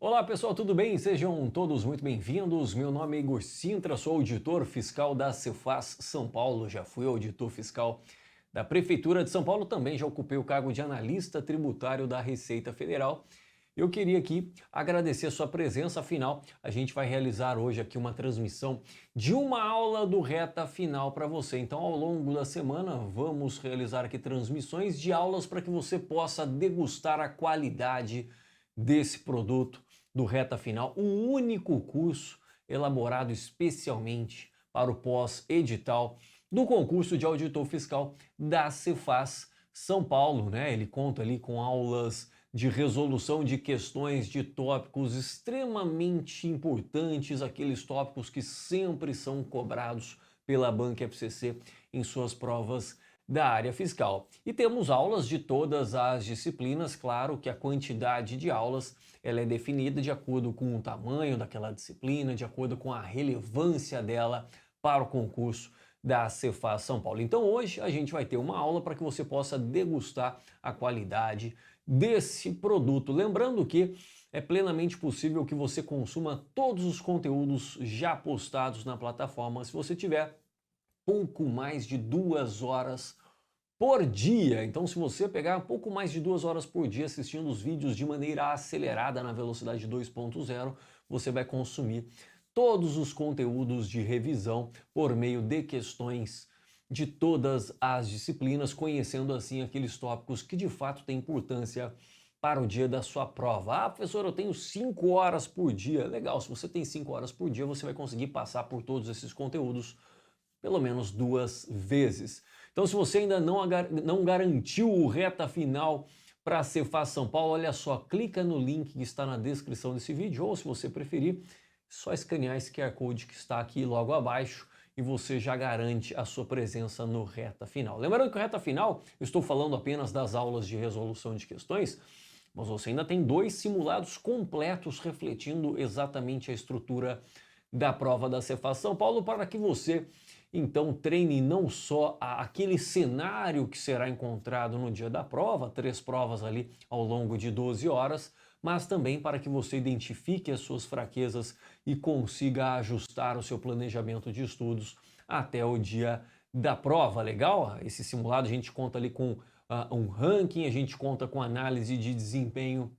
Olá pessoal, tudo bem? Sejam todos muito bem-vindos. Meu nome é Igor Sintra, sou auditor fiscal da Cefaz São Paulo, já fui auditor fiscal da Prefeitura de São Paulo, também já ocupei o cargo de analista tributário da Receita Federal. Eu queria aqui agradecer a sua presença, afinal, a gente vai realizar hoje aqui uma transmissão de uma aula do Reta Final para você. Então, ao longo da semana, vamos realizar aqui transmissões de aulas para que você possa degustar a qualidade desse produto do Reta Final, o único curso elaborado especialmente para o pós-edital do concurso de auditor fiscal da Cefaz São Paulo, né? Ele conta ali com aulas de resolução de questões de tópicos extremamente importantes, aqueles tópicos que sempre são cobrados pela Banca FCC em suas provas da área fiscal. E temos aulas de todas as disciplinas, claro que a quantidade de aulas ela é definida de acordo com o tamanho daquela disciplina, de acordo com a relevância dela para o concurso da Cefaz São Paulo. Então hoje a gente vai ter uma aula para que você possa degustar a qualidade desse produto. Lembrando que é plenamente possível que você consuma todos os conteúdos já postados na plataforma se você tiver pouco mais de 2 horas por dia. Então, se você pegar pouco mais de 2 horas por dia assistindo os vídeos de maneira acelerada na velocidade 2.0, você vai consumir todos os conteúdos de revisão por meio de questões de todas as disciplinas, conhecendo assim aqueles tópicos que de fato têm importância para o dia da sua prova. Ah, professor, eu tenho 5 horas por dia. Legal, se você tem 5 horas por dia, você vai conseguir passar por todos esses conteúdos pelo menos 2 vezes. Então, se você ainda não garantiu o Reta Final para a Cefaz São Paulo, olha só, clica no link que está na descrição desse vídeo, ou se você preferir, só escanear esse QR Code que está aqui logo abaixo e você já garante a sua presença no Reta Final. Lembrando que o Reta Final, eu estou falando apenas das aulas de resolução de questões, mas você ainda tem 2 simulados completos refletindo exatamente a estrutura da prova da Cefaz São Paulo para que você então treine não só aquele cenário que será encontrado no dia da prova, 3 provas ali ao longo de 12 horas, mas também para que você identifique as suas fraquezas e consiga ajustar o seu planejamento de estudos até o dia da prova. Legal? Esse simulado a gente conta ali com um ranking, a gente conta com análise de desempenho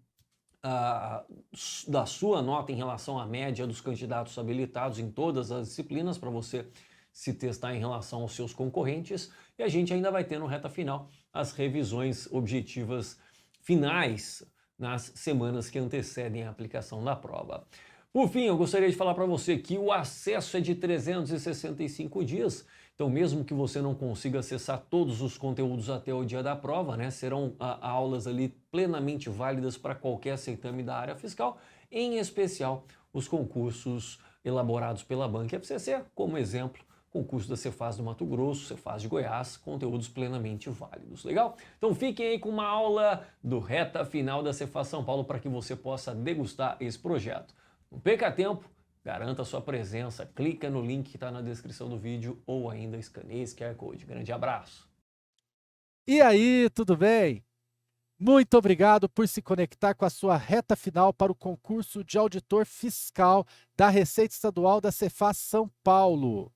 da sua nota em relação à média dos candidatos habilitados em todas as disciplinas para você se testar em relação aos seus concorrentes, e a gente ainda vai ter no Reta Final as revisões objetivas finais nas semanas que antecedem a aplicação da prova. Por fim, eu gostaria de falar para você que o acesso é de 365 dias, então mesmo que você não consiga acessar todos os conteúdos até o dia da prova, né, serão aulas ali plenamente válidas para qualquer certame da área fiscal, em especial os concursos elaborados pela Banca FCC, como exemplo, concurso da Cefaz do Mato Grosso, Cefaz de Goiás, conteúdos plenamente válidos, legal? Então fiquem aí com uma aula do Reta Final da Cefaz São Paulo para que você possa degustar esse projeto. Não perca tempo, garanta a sua presença, clica no link que está na descrição do vídeo ou ainda escaneie esse QR Code. Grande abraço! E aí, tudo bem? Muito obrigado por se conectar com a sua reta final para o concurso de auditor fiscal da Receita Estadual da Cefaz São Paulo.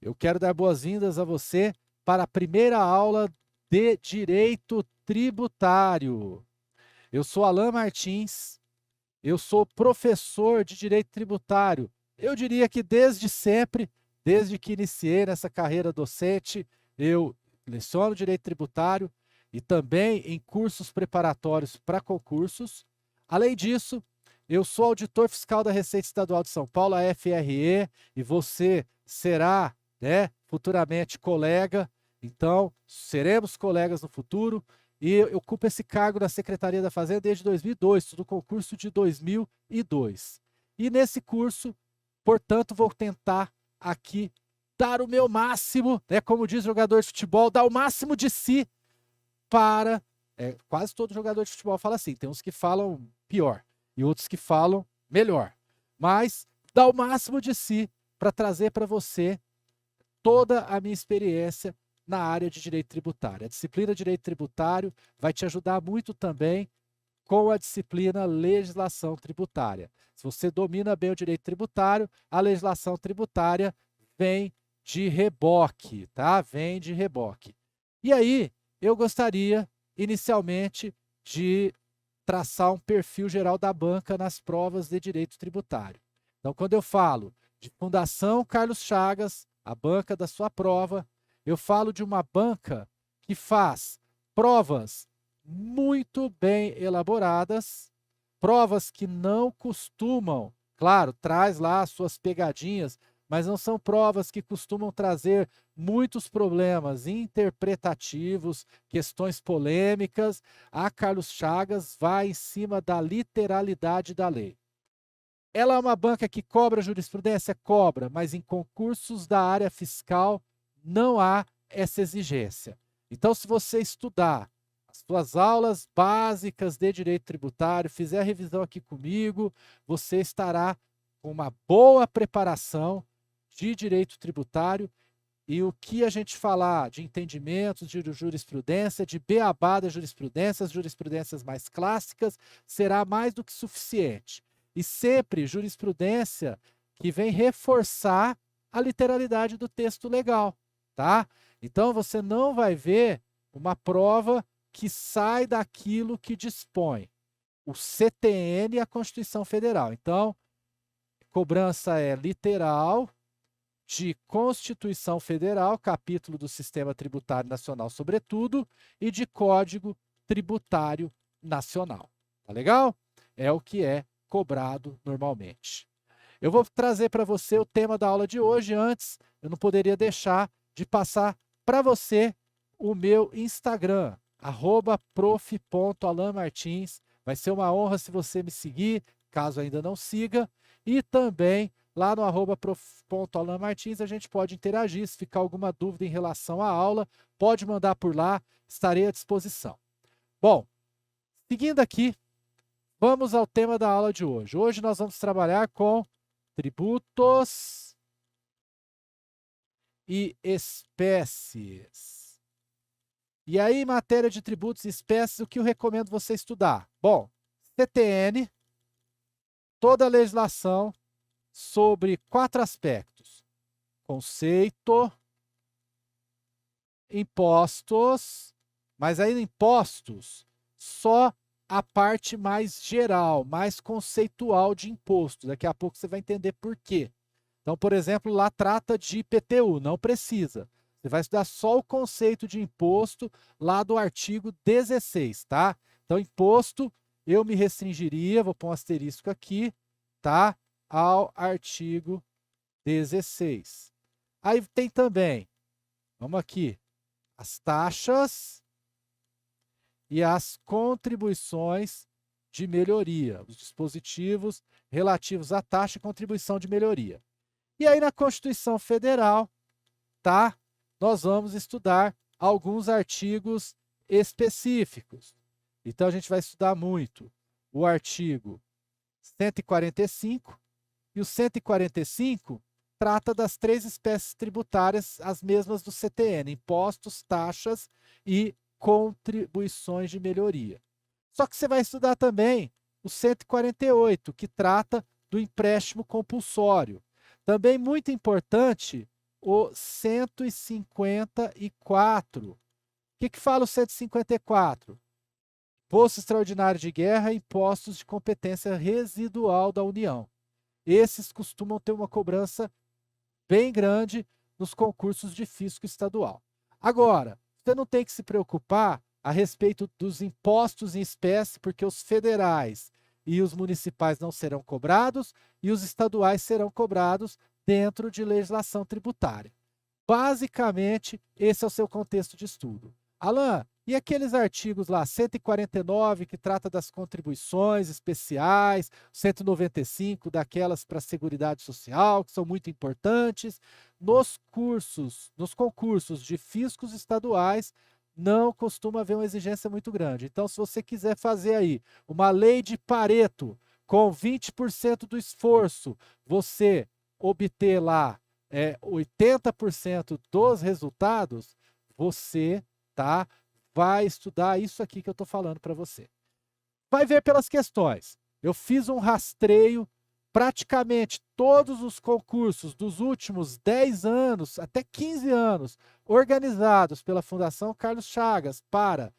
Eu quero dar boas-vindas a você para a primeira aula de Direito Tributário. Eu sou Alain Martins, eu sou professor de Direito Tributário. Eu diria que desde sempre, desde que iniciei nessa carreira docente, eu leciono Direito Tributário e também em cursos preparatórios para concursos. Além disso, eu sou auditor fiscal da Receita Estadual de São Paulo, a FRE, e você será, né, futuramente colega. Então, seremos colegas no futuro. E eu ocupo esse cargo na Secretaria da Fazenda desde 2002, do concurso de 2002. E nesse curso, portanto, vou tentar aqui dar o meu máximo, né, como diz o jogador de futebol, dar o máximo de si para... quase todo jogador de futebol fala assim, tem uns que falam pior e outros que falam melhor. Mas dar o máximo de si para trazer para você toda a minha experiência na área de direito tributário. A disciplina de direito tributário vai te ajudar muito também com a disciplina legislação tributária. Se você domina bem o direito tributário, a legislação tributária vem de reboque, tá? Vem de reboque. E aí, eu gostaria, inicialmente, de traçar um perfil geral da banca nas provas de direito tributário. Então, quando eu falo de Fundação Carlos Chagas, a banca da sua prova, eu falo de uma banca que faz provas muito bem elaboradas, provas que não costumam, claro, traz lá as suas pegadinhas, mas não são provas que costumam trazer muitos problemas interpretativos, questões polêmicas. A Carlos Chagas vai em cima da literalidade da lei. Ela é uma banca que cobra jurisprudência? Cobra, mas em concursos da área fiscal não há essa exigência. Então, se você estudar as suas aulas básicas de direito tributário, fizer a revisão aqui comigo, você estará com uma boa preparação de direito tributário. E o que a gente falar de entendimentos, de jurisprudência, de beabá da jurisprudência, as jurisprudências mais clássicas, será mais do que suficiente. E sempre jurisprudência que vem reforçar a literalidade do texto legal, tá? Então você não vai ver uma prova que sai daquilo que dispõe o CTN e a Constituição Federal. Então, cobrança é literal, de Constituição Federal, capítulo do Sistema Tributário Nacional, sobretudo, e de Código Tributário Nacional. Tá legal? É o que é cobrado normalmente. Eu vou trazer para você o tema da aula de hoje. Antes, eu não poderia deixar de passar para você o meu Instagram, @prof.alanmartins. Vai ser uma honra se você me seguir, caso ainda não siga. E também lá no @prof.alanmartins a gente pode interagir. Se ficar alguma dúvida em relação à aula, pode mandar por lá, estarei à disposição. Bom, seguindo aqui, vamos ao tema da aula de hoje. Hoje nós vamos trabalhar com tributos e espécies. E aí, em matéria de tributos e espécies, o que eu recomendo você estudar? Bom, CTN, toda a legislação sobre 4 aspectos: conceito, impostos, mas aí impostos, só a parte mais geral, mais conceitual de imposto. Daqui a pouco você vai entender por quê. Então, por exemplo, lá trata de IPTU, não precisa. Você vai estudar só o conceito de imposto lá do artigo 16, tá? Então, imposto, eu me restringiria, vou pôr um asterisco aqui, tá? Ao artigo 16. Aí tem também, vamos aqui, as taxas e as contribuições de melhoria, os dispositivos relativos à taxa e contribuição de melhoria. E aí na Constituição Federal, tá? Nós vamos estudar alguns artigos específicos. Então a gente vai estudar muito o artigo 145, e o 145 trata das 3 espécies tributárias, as mesmas do CTN: impostos, taxas e contribuições de melhoria. Só que você vai estudar também o 148, que trata do empréstimo compulsório. Também muito importante, o 154. O que fala o 154? Imposto extraordinário de guerra e impostos de competência residual da União. Esses costumam ter uma cobrança bem grande nos concursos de fisco estadual. Agora, você não tem que se preocupar a respeito dos impostos em espécie, porque os federais e os municipais não serão cobrados e os estaduais serão cobrados dentro de legislação tributária. Basicamente, esse é o seu contexto de estudo. Alan, e aqueles artigos lá, 149, que trata das contribuições especiais, 195, daquelas para a Seguridade Social, que são muito importantes. Nos concursos de fiscos estaduais, não costuma haver uma exigência muito grande. Então, se você quiser fazer aí uma lei de Pareto, com 20% do esforço, você obter lá 80% dos resultados, você vai estudar isso aqui que eu estou falando para você. vai ver pelas questões. Eu fiz um rastreio, praticamente todos os concursos dos últimos 10 anos, até 15 anos, organizados pela Fundação Carlos Chagas para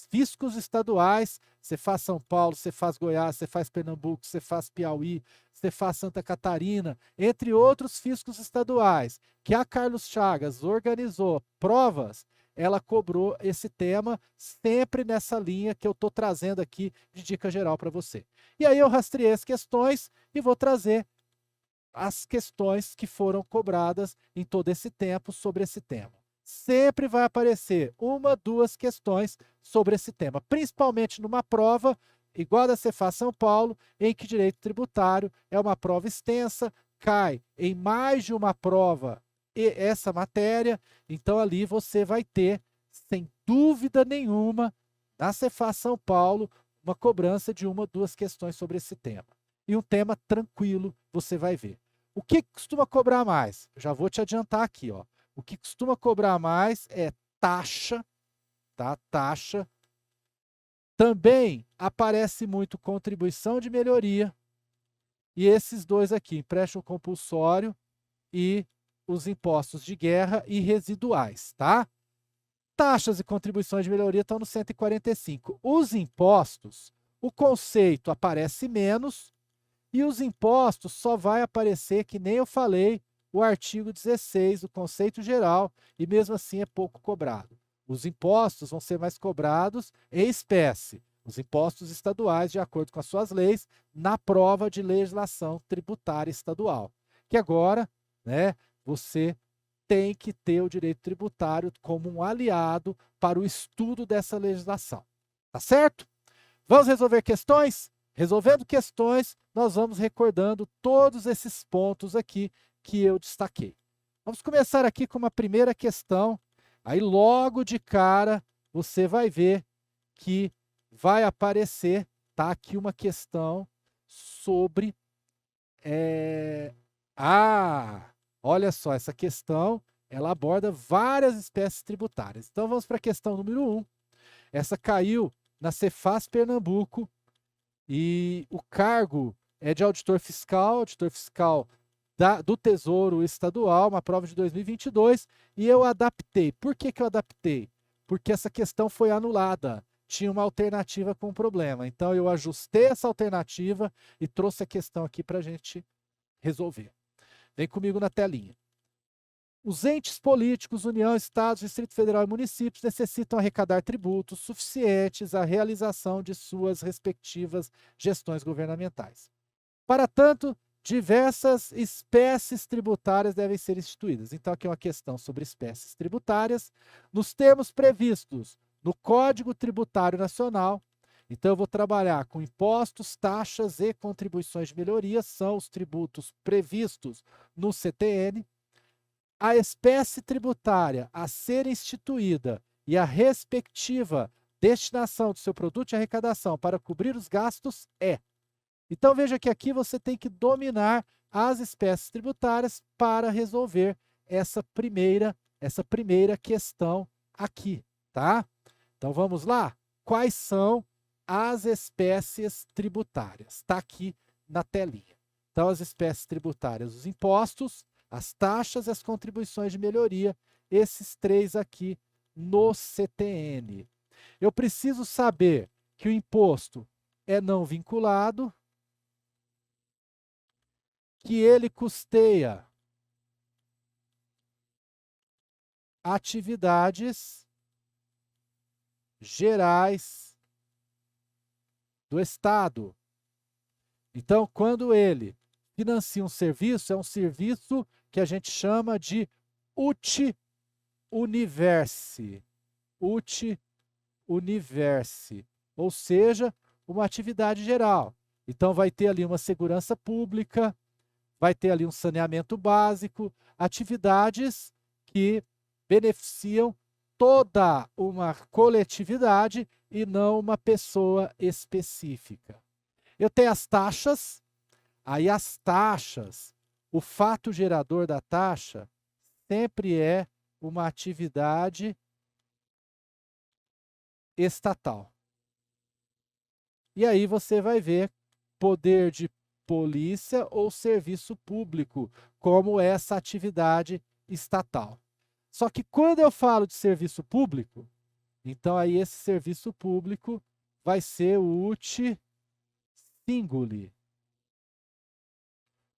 fiscos estaduais, Cefaz São Paulo, Cefaz Goiás, Cefaz Pernambuco, Cefaz Piauí, Cefaz Santa Catarina, entre outros fiscos estaduais, que a Carlos Chagas organizou provas, ela cobrou esse tema sempre nessa linha que eu estou trazendo aqui de dica geral para você. E aí eu rastreei as questões e vou trazer as questões que foram cobradas em todo esse tempo sobre esse tema. Sempre vai aparecer uma, duas questões sobre esse tema, principalmente numa prova igual a da Cefaz São Paulo, em que direito tributário é uma prova extensa, cai em mais de uma prova e essa matéria, então ali você vai ter, sem dúvida nenhuma, na Cefaz São Paulo, uma cobrança de uma, duas questões sobre esse tema. E um tema tranquilo, você vai ver. O que costuma cobrar mais? Já vou te adiantar aqui, ó. O que costuma cobrar mais é taxa, tá? Taxa. Também aparece muito contribuição de melhoria. E esses dois aqui, empréstimo compulsório e os impostos de guerra e residuais, tá? Taxas e contribuições de melhoria estão no 145. Os impostos, o conceito aparece menos e os impostos só vai aparecer, que nem eu falei, o artigo 16, o conceito geral, e mesmo assim é pouco cobrado. Os impostos vão ser mais cobrados em espécie, os impostos estaduais, de acordo com as suas leis, na prova de legislação tributária estadual. Que agora, né, você tem que ter o direito tributário como um aliado para o estudo dessa legislação. Tá certo? Vamos resolver questões? Resolvendo questões, nós vamos recordando todos esses pontos aqui que eu destaquei. Vamos começar aqui com uma primeira questão. Aí logo de cara você vai ver que vai aparecer, tá aqui uma questão sobre olha só, essa questão, ela aborda várias espécies tributárias. Então vamos para a questão número 1. Essa caiu na Cefaz Pernambuco e o cargo é de auditor fiscal do Tesouro Estadual, uma prova de 2022, e eu adaptei. Por que eu adaptei? Porque essa questão foi anulada. Tinha uma alternativa com um problema. Então eu ajustei essa alternativa e trouxe a questão aqui para a gente resolver. Vem comigo na telinha. Os entes políticos, União, Estados, Distrito Federal e municípios necessitam arrecadar tributos suficientes à realização de suas respectivas gestões governamentais. Para tanto, diversas espécies tributárias devem ser instituídas. Então, aqui é uma questão sobre espécies tributárias, nos termos previstos no Código Tributário Nacional. Então, eu vou trabalhar com impostos, taxas e contribuições de melhoria, são os tributos previstos no CTN. A espécie tributária a ser instituída e a respectiva destinação do seu produto de arrecadação para cobrir os gastos é. Então veja que aqui você tem que dominar as espécies tributárias para resolver essa primeira questão aqui, tá? Então vamos lá? Quais são as espécies tributárias? Está aqui na telinha. Então as espécies tributárias, os impostos, as taxas e as contribuições de melhoria, esses três aqui no CTN. Eu preciso saber que o imposto é não vinculado, que ele custeia atividades gerais do Estado. Então, quando ele financia um serviço, é um serviço que a gente chama de ut universi. Ut universi, ou seja, uma atividade geral. Então, vai ter ali uma segurança pública, vai ter ali um saneamento básico, atividades que beneficiam toda uma coletividade e não uma pessoa específica. Eu tenho as taxas, aí as taxas, o fato gerador da taxa sempre é uma atividade estatal. E aí você vai ver poder de polícia ou serviço público como essa atividade estatal. Só que quando eu falo de serviço público, então aí esse serviço público vai ser o uti singuli.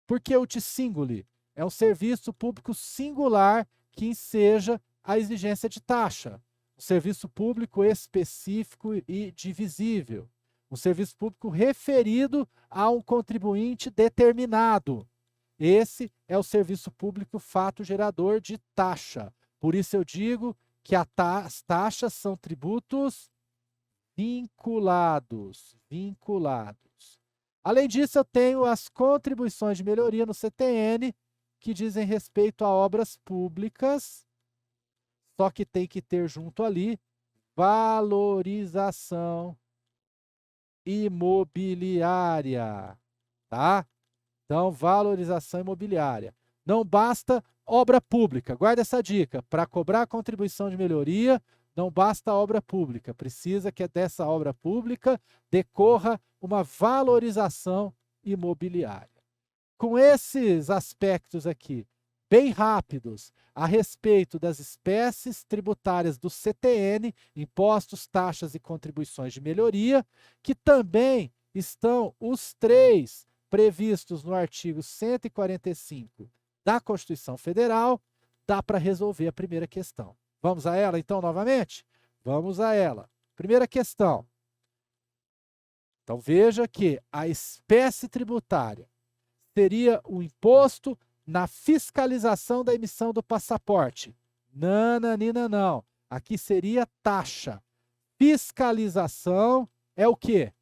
Por que uti singuli? É um serviço público singular que enseja a exigência de taxa. Um serviço público específico e divisível. Um serviço público referido a um contribuinte determinado. Esse é o serviço público fato gerador de taxa. Por isso eu digo que as taxas são tributos vinculados. Além disso, eu tenho as contribuições de melhoria no CTN, que dizem respeito a obras públicas, só que tem que ter junto ali valorização imobiliária, tá? Então, valorização imobiliária. Não basta obra pública, guarda essa dica, para cobrar a contribuição de melhoria, não basta obra pública, precisa que dessa obra pública decorra uma valorização imobiliária. Com esses aspectos aqui, bem rápidos, a respeito das espécies tributárias do CTN, impostos, taxas e contribuições de melhoria, que também estão os 3 previstos no artigo 145 da Constituição Federal, dá para resolver a primeira questão. Vamos a ela, então, novamente? Vamos a ela. Primeira questão. Então, veja que a espécie tributária seria o imposto na fiscalização da emissão do passaporte. Nananina, não. Aqui seria taxa. Fiscalização é o quê?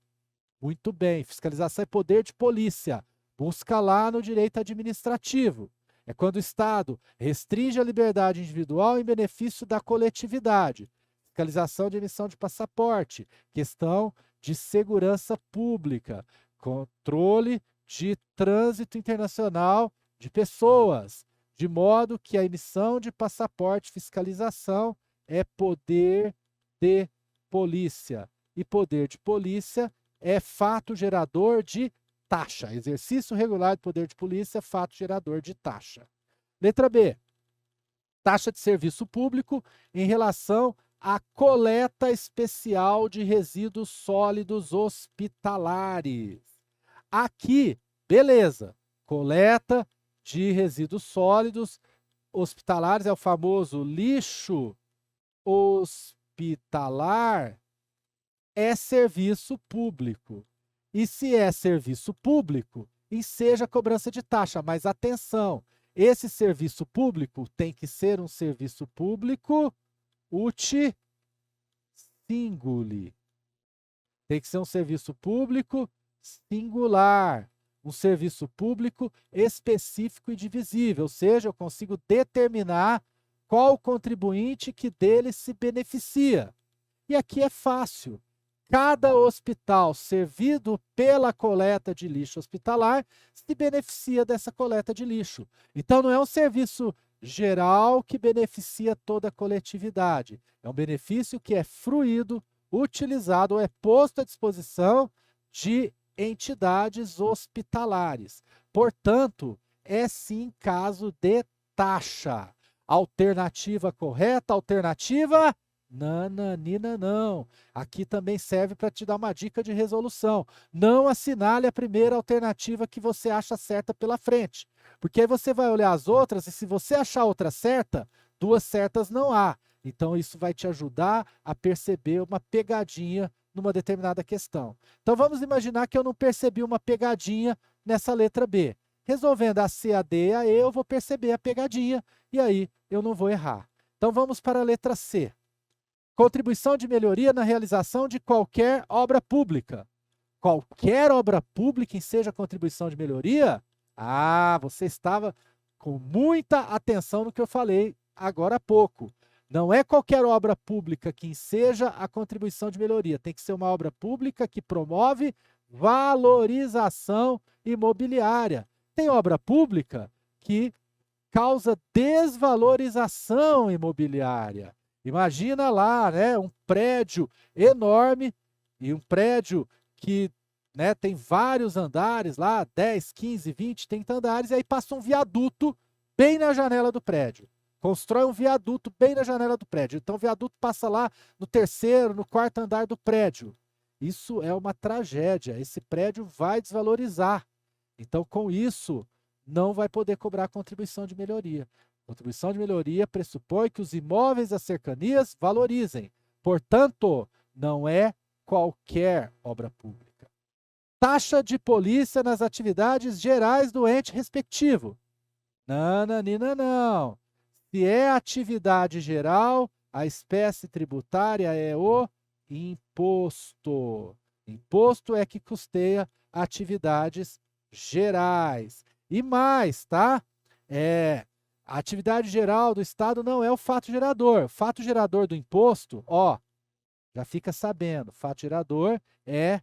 Muito bem, fiscalização é poder de polícia. Busca lá no direito administrativo. É quando o Estado restringe a liberdade individual em benefício da coletividade. Fiscalização de emissão de passaporte. Questão de segurança pública. Controle de trânsito internacional de pessoas. De modo que a emissão de passaporte, fiscalização, é poder de polícia. E poder de polícia é fato gerador de taxa. Exercício regular de poder de polícia, fato gerador de taxa. Letra B. Taxa de serviço público em relação à coleta especial de resíduos sólidos hospitalares. Aqui, beleza, coleta de resíduos sólidos hospitalares é o famoso lixo hospitalar, é serviço público. E se é serviço público, enseja a cobrança de taxa. Mas atenção, esse serviço público tem que ser um serviço público uti singuli. Tem que ser um serviço público singular. Um serviço público específico e divisível. Ou seja, eu consigo determinar qual o contribuinte que dele se beneficia. E aqui é fácil. Cada hospital servido pela coleta de lixo hospitalar se beneficia dessa coleta de lixo. Então, não é um serviço geral que beneficia toda a coletividade. É um benefício que é fruído, utilizado ou é posto à disposição de entidades hospitalares. Portanto, é sim caso de taxa. Alternativa correta, alternativa... Nananina, não. Aqui também serve para te dar uma dica de resolução. Não assinale a primeira alternativa que você acha certa pela frente. Porque aí você vai olhar as outras e se você achar outra certa, 2 certas não há. Então isso vai te ajudar a perceber uma pegadinha numa determinada questão. Então vamos imaginar que eu não percebi uma pegadinha nessa letra B. Resolvendo a C, a D e a E, eu vou perceber a pegadinha e aí eu não vou errar. Então vamos para a letra C. Contribuição de melhoria na realização de qualquer obra pública. Qualquer obra pública enseja contribuição de melhoria? Ah, você estava com muita atenção no que eu falei agora há pouco. Não é qualquer obra pública que enseja a contribuição de melhoria. Tem que ser uma obra pública que promove valorização imobiliária. Tem obra pública que causa desvalorização imobiliária. Imagina lá, né, um prédio enorme e um prédio que, né, tem vários andares lá, 10, 15, 20, 30 andares, e aí passa um viaduto bem na janela do prédio. Constrói um viaduto bem na janela do prédio. Então o viaduto passa lá no terceiro, no quarto andar do prédio. Isso é uma tragédia. Esse prédio vai desvalorizar. Então, com isso, não vai poder cobrar contribuição de melhoria. Contribuição de melhoria pressupõe que os imóveis das cercanias valorizem. Portanto, não é qualquer obra pública. Taxa de polícia nas atividades gerais do ente respectivo. Não, Nanina, não. Se é atividade geral, a espécie tributária é o imposto. Imposto é que custeia atividades gerais. E mais, tá? A atividade geral do Estado não é o fato gerador. O fato gerador do imposto, ó, já fica sabendo, fato gerador é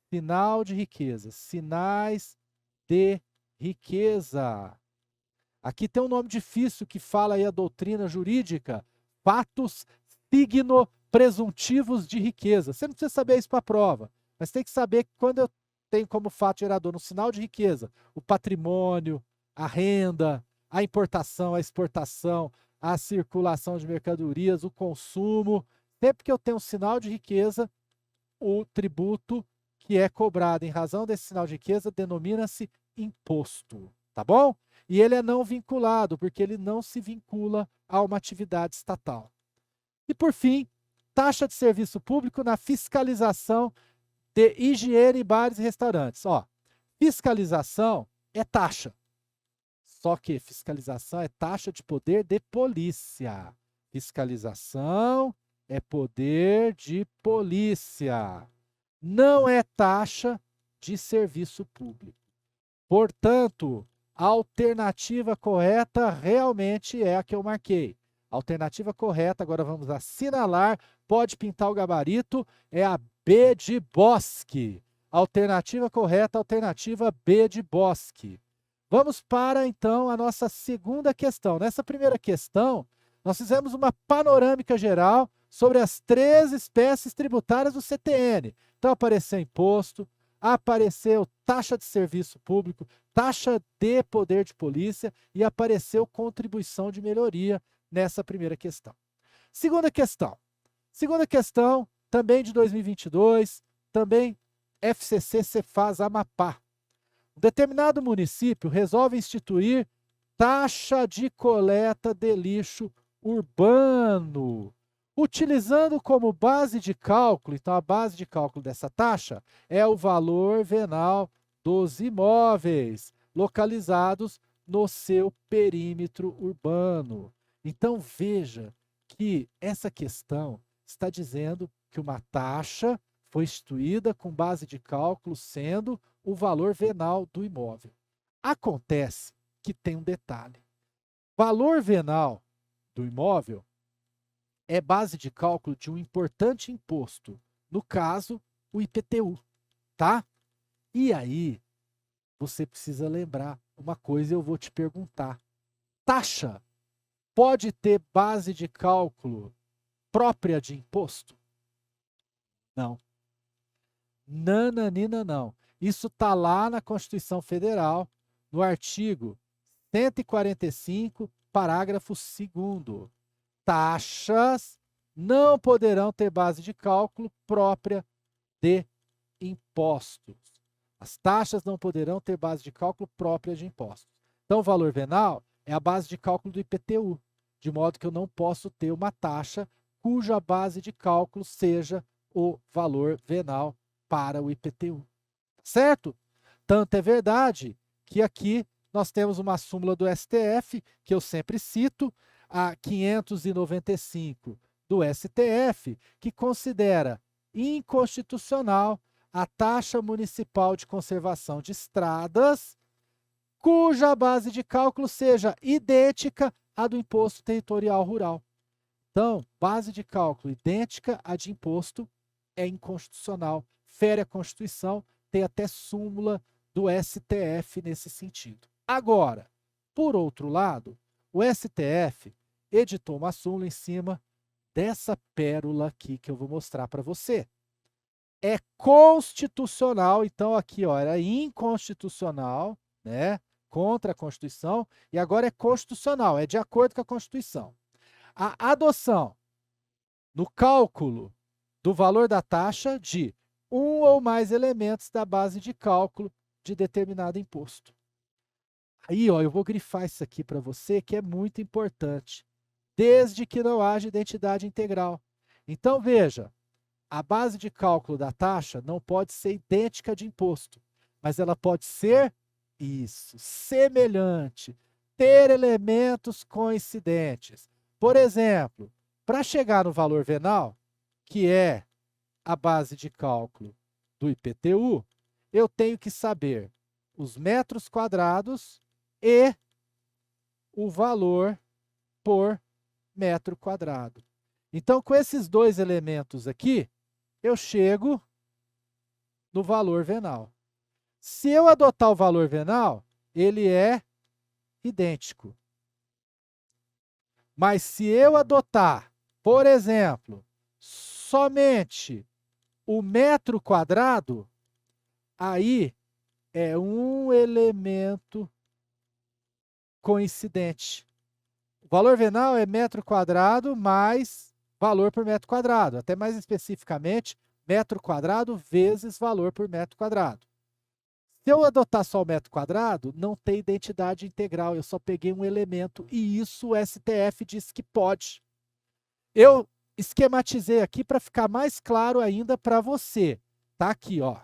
sinal de riqueza, sinais de riqueza. Aqui tem um nome difícil que fala aí a doutrina jurídica, fatos signo-presuntivos de riqueza. Você não precisa saber isso para a prova, mas tem que saber que quando eu tenho como fato gerador um sinal de riqueza, o patrimônio, a renda, a importação, a exportação, a circulação de mercadorias, o consumo, sempre que eu tenho um sinal de riqueza, o tributo que é cobrado em razão desse sinal de riqueza denomina-se imposto, tá bom? E ele é não vinculado, porque ele não se vincula a uma atividade estatal. E, por fim, taxa de serviço público na fiscalização de higiene em bares e restaurantes. Ó, fiscalização é taxa. Só que fiscalização é taxa de poder de polícia. Fiscalização é poder de polícia. Não é taxa de serviço público. Portanto, a alternativa correta realmente é a que eu marquei. A alternativa correta, agora vamos assinalar, pode pintar o gabarito, é a B de Bosque. Alternativa correta, alternativa B de Bosque. Vamos para, então, a nossa segunda questão. Nessa primeira questão, nós fizemos uma panorâmica geral sobre as 3 espécies tributárias do CTN. Então, apareceu imposto, apareceu taxa de serviço público, taxa de poder de polícia e apareceu contribuição de melhoria nessa primeira questão. Segunda questão, também de 2022, também FCC Cefaz Amapá. Um determinado município resolve instituir taxa de coleta de lixo urbano, utilizando como base de cálculo, então a base de cálculo dessa taxa é o valor venal dos imóveis localizados no seu perímetro urbano. Então veja que essa questão está dizendo que uma taxa foi instituída com base de cálculo sendo o valor venal do imóvel. Acontece que tem um detalhe. Valor venal do imóvel é base de cálculo de um importante imposto, no caso, o IPTU, tá? E aí, você precisa lembrar uma coisa, eu vou te perguntar. Taxa pode ter base de cálculo própria de imposto? Não. Nananina, não. Isso está lá na Constituição Federal, no artigo 145, parágrafo 2º. Taxas não poderão ter base de cálculo própria de impostos. As taxas não poderão ter base de cálculo própria de impostos. Então, o valor venal é a base de cálculo do IPTU, de modo que eu não posso ter uma taxa cuja base de cálculo seja o valor venal para o IPTU. Certo? Tanto é verdade que aqui nós temos uma súmula do STF, que eu sempre cito, a 595 do STF, que considera inconstitucional a taxa municipal de conservação de estradas, cuja base de cálculo seja idêntica à do imposto territorial rural. Então, base de cálculo idêntica à de imposto é inconstitucional, fere a Constituição, tem até súmula do STF nesse sentido. Agora, por outro lado, o STF editou uma súmula em cima dessa pérola aqui que eu vou mostrar para você. é constitucional, então aqui, ó, era inconstitucional, né? Contra a Constituição, e agora é constitucional, é de acordo com a Constituição. A adoção no cálculo do valor da taxa de um ou mais elementos da base de cálculo de determinado imposto. Aí, ó, eu vou grifar isso aqui para você, que é muito importante. Desde que não haja identidade integral. Então, veja, a base de cálculo da taxa não pode ser idêntica de imposto, mas ela pode ser isso, semelhante, ter elementos coincidentes. Por exemplo, para chegar no valor venal, que é a base de cálculo do IPTU, eu tenho que saber os metros quadrados e o valor por metro quadrado. Então, com esses dois elementos aqui, eu chego no valor venal. Se eu adotar o valor venal, ele é idêntico. Mas se eu adotar, por exemplo, somente o metro quadrado, aí é um elemento coincidente. O valor venal é metro quadrado mais valor por metro quadrado. Até mais especificamente, metro quadrado vezes valor por metro quadrado. Se eu adotar só o metro quadrado, não tem identidade integral. Eu só peguei um elemento e isso o STF disse que pode. Eu esquematizei aqui para ficar mais claro ainda para você. Tá aqui, ó.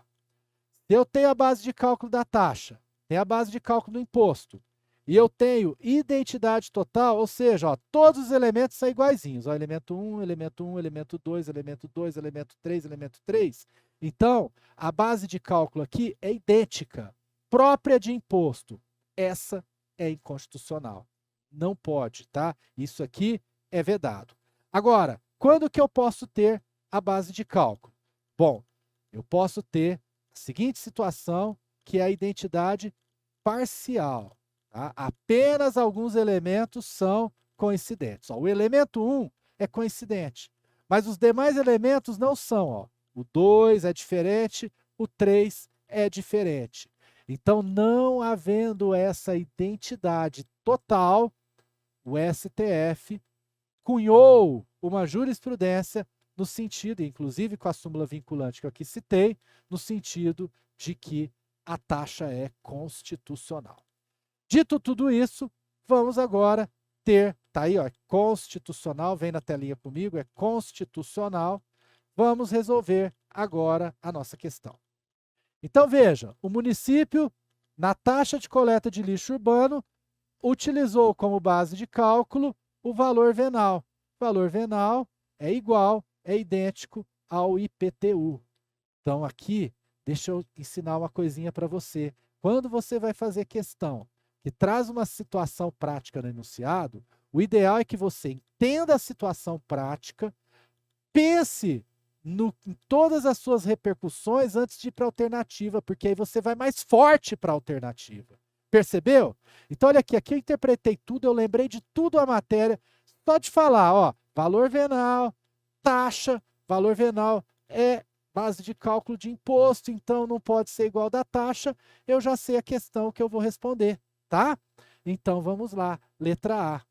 Se eu tenho a base de cálculo da taxa, tem a base de cálculo do imposto, e eu tenho identidade total, ou seja, ó, todos os elementos são iguaizinhos. Ó, elemento 1, elemento 1, elemento 2, elemento 2, elemento 3, elemento 3. Então, a base de cálculo aqui é idêntica, própria de imposto. Essa é inconstitucional. Não pode, tá? Isso aqui é vedado. Agora, quando que eu posso ter a base de cálculo? Bom, eu posso ter a seguinte situação, que é a identidade parcial. Tá? Apenas alguns elementos são coincidentes. Ó, o elemento 1 é coincidente, mas os demais elementos não são. Ó. O 2 é diferente, o 3 é diferente. Então, não havendo essa identidade total, o STF cunhou uma jurisprudência no sentido, inclusive com a súmula vinculante que eu aqui citei, no sentido de que a taxa é constitucional. Dito tudo isso, vamos agora ter, tá aí, ó, constitucional, vem na telinha comigo, é constitucional. Vamos resolver agora a nossa questão. Então veja, o município, na taxa de coleta de lixo urbano, utilizou como base de cálculo o valor venal. O valor venal é igual, é idêntico ao IPTU. Então aqui, deixa eu ensinar uma coisinha para você. Quando você vai fazer questão que traz uma situação prática no enunciado, o ideal é que você entenda a situação prática, pense em todas as suas repercussões antes de ir para a alternativa, porque aí você vai mais forte para a alternativa. Percebeu? Então, olha aqui, eu interpretei tudo, eu lembrei de tudo a matéria, só de falar, ó, valor venal, taxa, valor venal é base de cálculo de imposto, então não pode ser igual da taxa, eu já sei a questão que eu vou responder, tá? Então, vamos lá, letra A.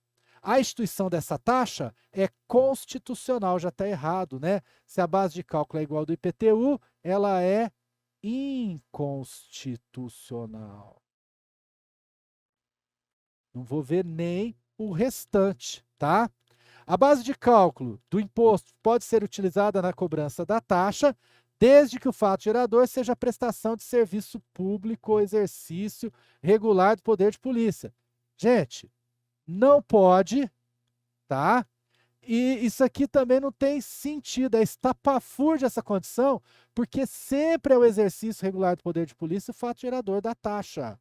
A instituição dessa taxa é constitucional, já está errado, né? Se a base de cálculo é igual ao do IPTU, ela é inconstitucional. Não vou ver nem o restante, tá? A base de cálculo do imposto pode ser utilizada na cobrança da taxa, desde que o fato gerador seja a prestação de serviço público ou exercício regular do poder de polícia. Gente, não pode, tá? E isso aqui também não tem sentido, é estapafúrdia essa condição, porque sempre é o exercício regular do poder de polícia o fato gerador da taxa,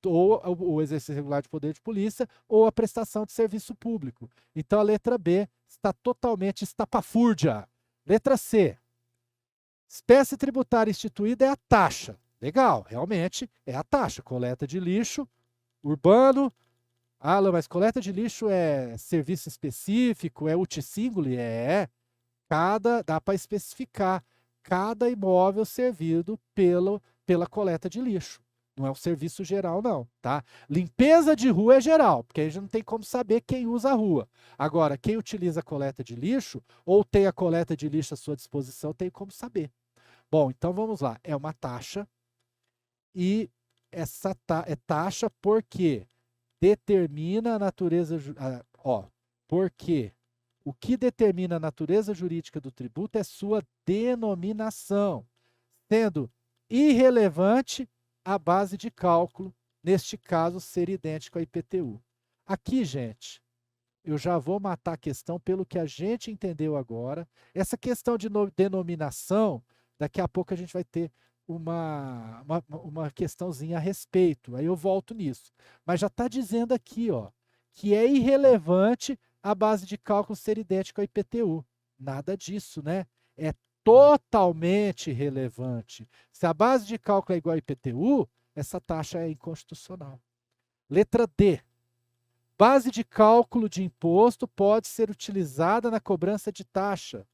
ou o exercício regular de poder de polícia, ou a prestação de serviço público. Então a letra B está totalmente estapafúrdia. Letra C. Espécie tributária instituída é a taxa. Legal, realmente é a taxa. Coleta de lixo urbano. Alan, mas coleta de lixo é serviço específico, é utilsingule? É. Dá para especificar. cada imóvel servido pela coleta de lixo. Não é um serviço geral, não, tá? Limpeza de rua é geral, porque a gente não tem como saber quem usa a rua. Agora, quem utiliza a coleta de lixo ou tem a coleta de lixo à sua disposição, tem como saber. Bom, então vamos lá. É uma taxa e essa é taxa porque determina a natureza... porque o que determina a natureza jurídica do tributo é sua denominação, sendo irrelevante a base de cálculo, neste caso, ser idêntico ao IPTU. Aqui, gente, eu já vou matar a questão pelo que a gente entendeu agora. Essa questão de denominação, daqui a pouco a gente vai ter uma questãozinha a respeito. Aí eu volto nisso. Mas já está dizendo aqui, ó, que é irrelevante a base de cálculo ser idêntica ao IPTU. Nada disso, né? É totalmente relevante. Se a base de cálculo é igual ao IPTU, essa taxa é inconstitucional. Letra D. Base de cálculo de imposto pode ser utilizada na cobrança de taxa,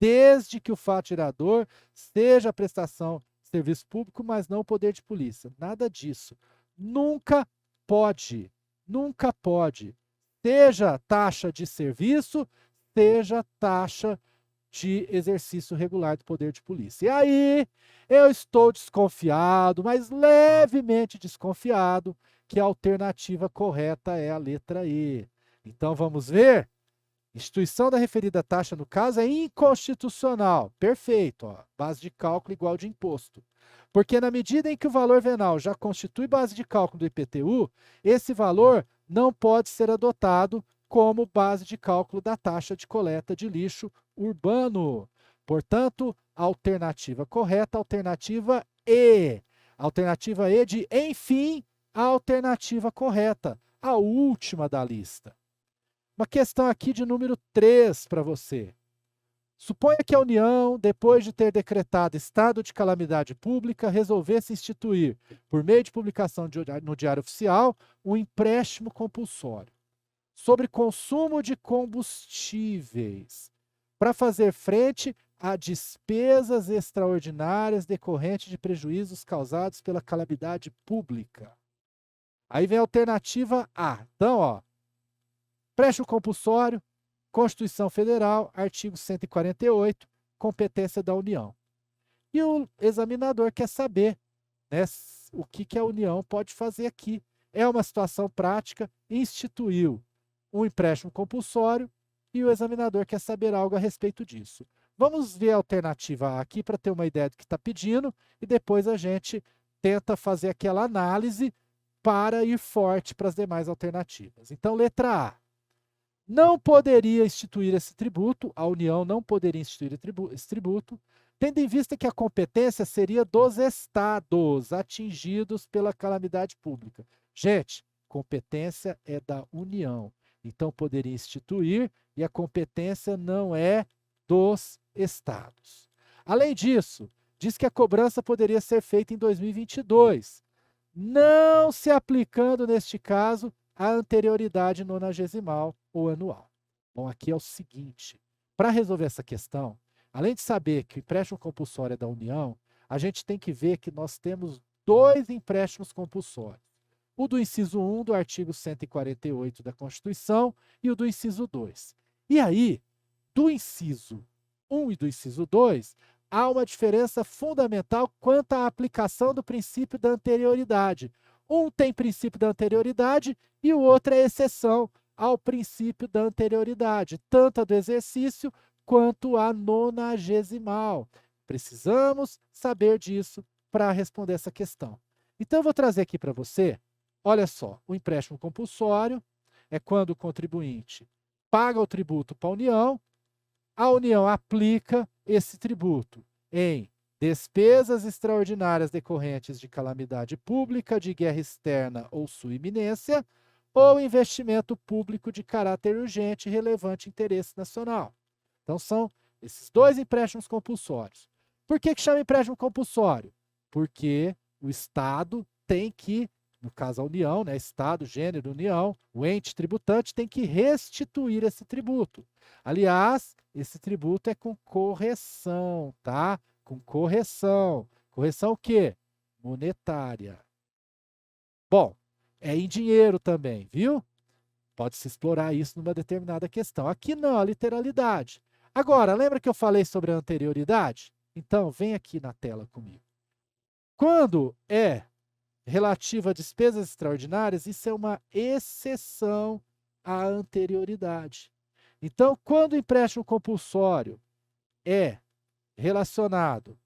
desde que o fato gerador seja a prestação de serviço público, mas não o poder de polícia. Nada disso. Nunca pode. Nunca pode. Seja taxa de serviço, seja taxa de exercício regular do poder de polícia. E aí, eu estou desconfiado, mas levemente desconfiado, que a alternativa correta é a letra E. Então, vamos ver? Instituição da referida taxa, no caso, é inconstitucional. Perfeito. Ó. Base de cálculo igual de imposto. Porque na medida em que o valor venal já constitui base de cálculo do IPTU, esse valor não pode ser adotado como base de cálculo da taxa de coleta de lixo urbano. Portanto, alternativa correta, alternativa E. Alternativa E de, enfim, a alternativa correta, a última da lista. Uma questão aqui de número 3 para você. Suponha que a União, depois de ter decretado estado de calamidade pública, resolvesse instituir, por meio de publicação no Diário Oficial, um empréstimo compulsório sobre consumo de combustíveis para fazer frente a despesas extraordinárias decorrentes de prejuízos causados pela calamidade pública. Aí vem a alternativa A. Então, ó, empréstimo compulsório, Constituição Federal, artigo 148, competência da União. E o examinador quer saber, né, o que a União pode fazer aqui. É uma situação prática, instituiu um empréstimo compulsório e o examinador quer saber algo a respeito disso. Vamos ver a alternativa A aqui para ter uma ideia do que está pedindo e depois a gente tenta fazer aquela análise para ir forte para as demais alternativas. Então, letra A. Não poderia instituir esse tributo, a União não poderia instituir esse tributo, tendo em vista que a competência seria dos estados atingidos pela calamidade pública. Gente, competência é da União, então poderia instituir e a competência não é dos estados. Além disso, diz que a cobrança poderia ser feita em 2022, não se aplicando, neste caso, a anterioridade nonagesimal ou anual. Bom, aqui é o seguinte, para resolver essa questão, além de saber que o empréstimo compulsório é da União, a gente tem que ver que nós temos dois empréstimos compulsórios. O do inciso 1 do artigo 148 da Constituição e o do inciso 2. E aí, do inciso 1 e do inciso 2, há uma diferença fundamental quanto à aplicação do princípio da anterioridade. Um tem princípio da anterioridade e o outro é exceção ao princípio da anterioridade, tanto a do exercício quanto a nonagesimal. Precisamos saber disso para responder essa questão. Então, eu vou trazer aqui para você, olha só, o empréstimo compulsório é quando o contribuinte paga o tributo para a União aplica esse tributo em despesas extraordinárias decorrentes de calamidade pública, de guerra externa ou sua iminência, ou investimento público de caráter urgente e relevante interesse nacional. Então, são esses dois empréstimos compulsórios. Por que chama empréstimo compulsório? Porque o Estado tem que, no caso a União, né, Estado, gênero, União, o ente tributante tem que restituir esse tributo. Aliás, esse tributo é com correção, tá? com correção. Correção o quê? Monetária. Bom, é em dinheiro também, viu? Pode-se explorar isso numa determinada questão. Aqui não, a literalidade. Agora, lembra que eu falei sobre a anterioridade? Então, vem aqui na tela comigo. Quando é relativo a despesas extraordinárias, isso é uma exceção à anterioridade. Então, quando o empréstimo compulsório é relacionado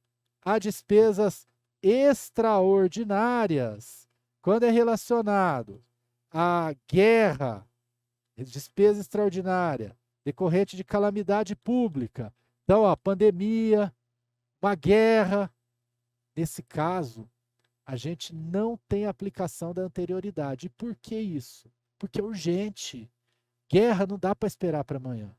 a despesas extraordinárias, quando é relacionado à guerra, despesa extraordinária, decorrente de calamidade pública, então, a pandemia, uma guerra, nesse caso, a gente não tem aplicação da anterioridade. E por que isso? Porque é urgente. Guerra não dá para esperar para amanhã.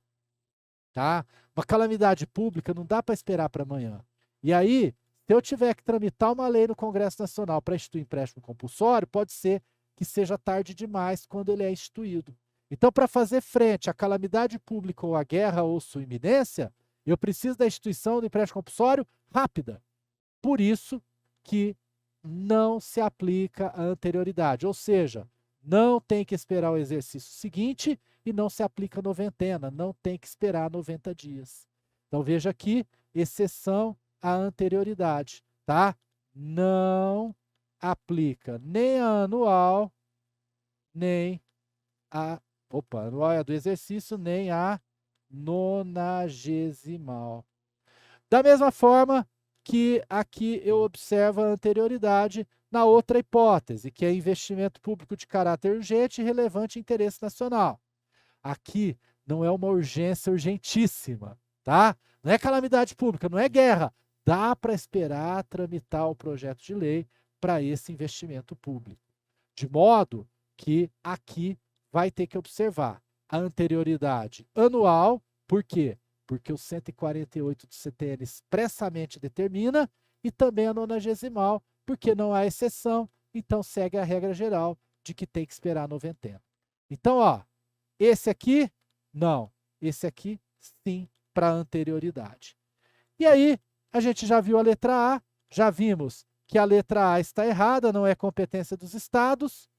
Tá? Uma calamidade pública não dá para esperar para amanhã. E aí, se eu tiver que tramitar uma lei no Congresso Nacional para instituir empréstimo compulsório, pode ser que seja tarde demais quando ele é instituído. Então, para fazer frente à calamidade pública ou à guerra ou sua iminência, eu preciso da instituição do empréstimo compulsório rápida. Por isso que não se aplica a anterioridade, ou seja, não tem que esperar o exercício seguinte e não se aplica a noventena, não tem que esperar 90 dias. Então veja aqui, exceção à anterioridade, tá? Não aplica nem a anual, nem a, anual é a do exercício, nem a nonagesimal. Da mesma forma que aqui eu observo a anterioridade na outra hipótese, que é investimento público de caráter urgente e relevante interesse nacional. Aqui não é uma urgência urgentíssima, tá? Não é calamidade pública, não é guerra. Dá para esperar tramitar o projeto de lei para esse investimento público. De modo que aqui vai ter que observar a anterioridade anual, por quê? Porque o 148 do CTN expressamente determina, e também a nonagesimal, porque não há exceção, então segue a regra geral de que tem que esperar a noventena. Então, ó, esse aqui, não. Esse aqui, sim, para anterioridade. E aí, a gente já viu a letra A, já vimos que a letra A está errada, não é competência dos estados.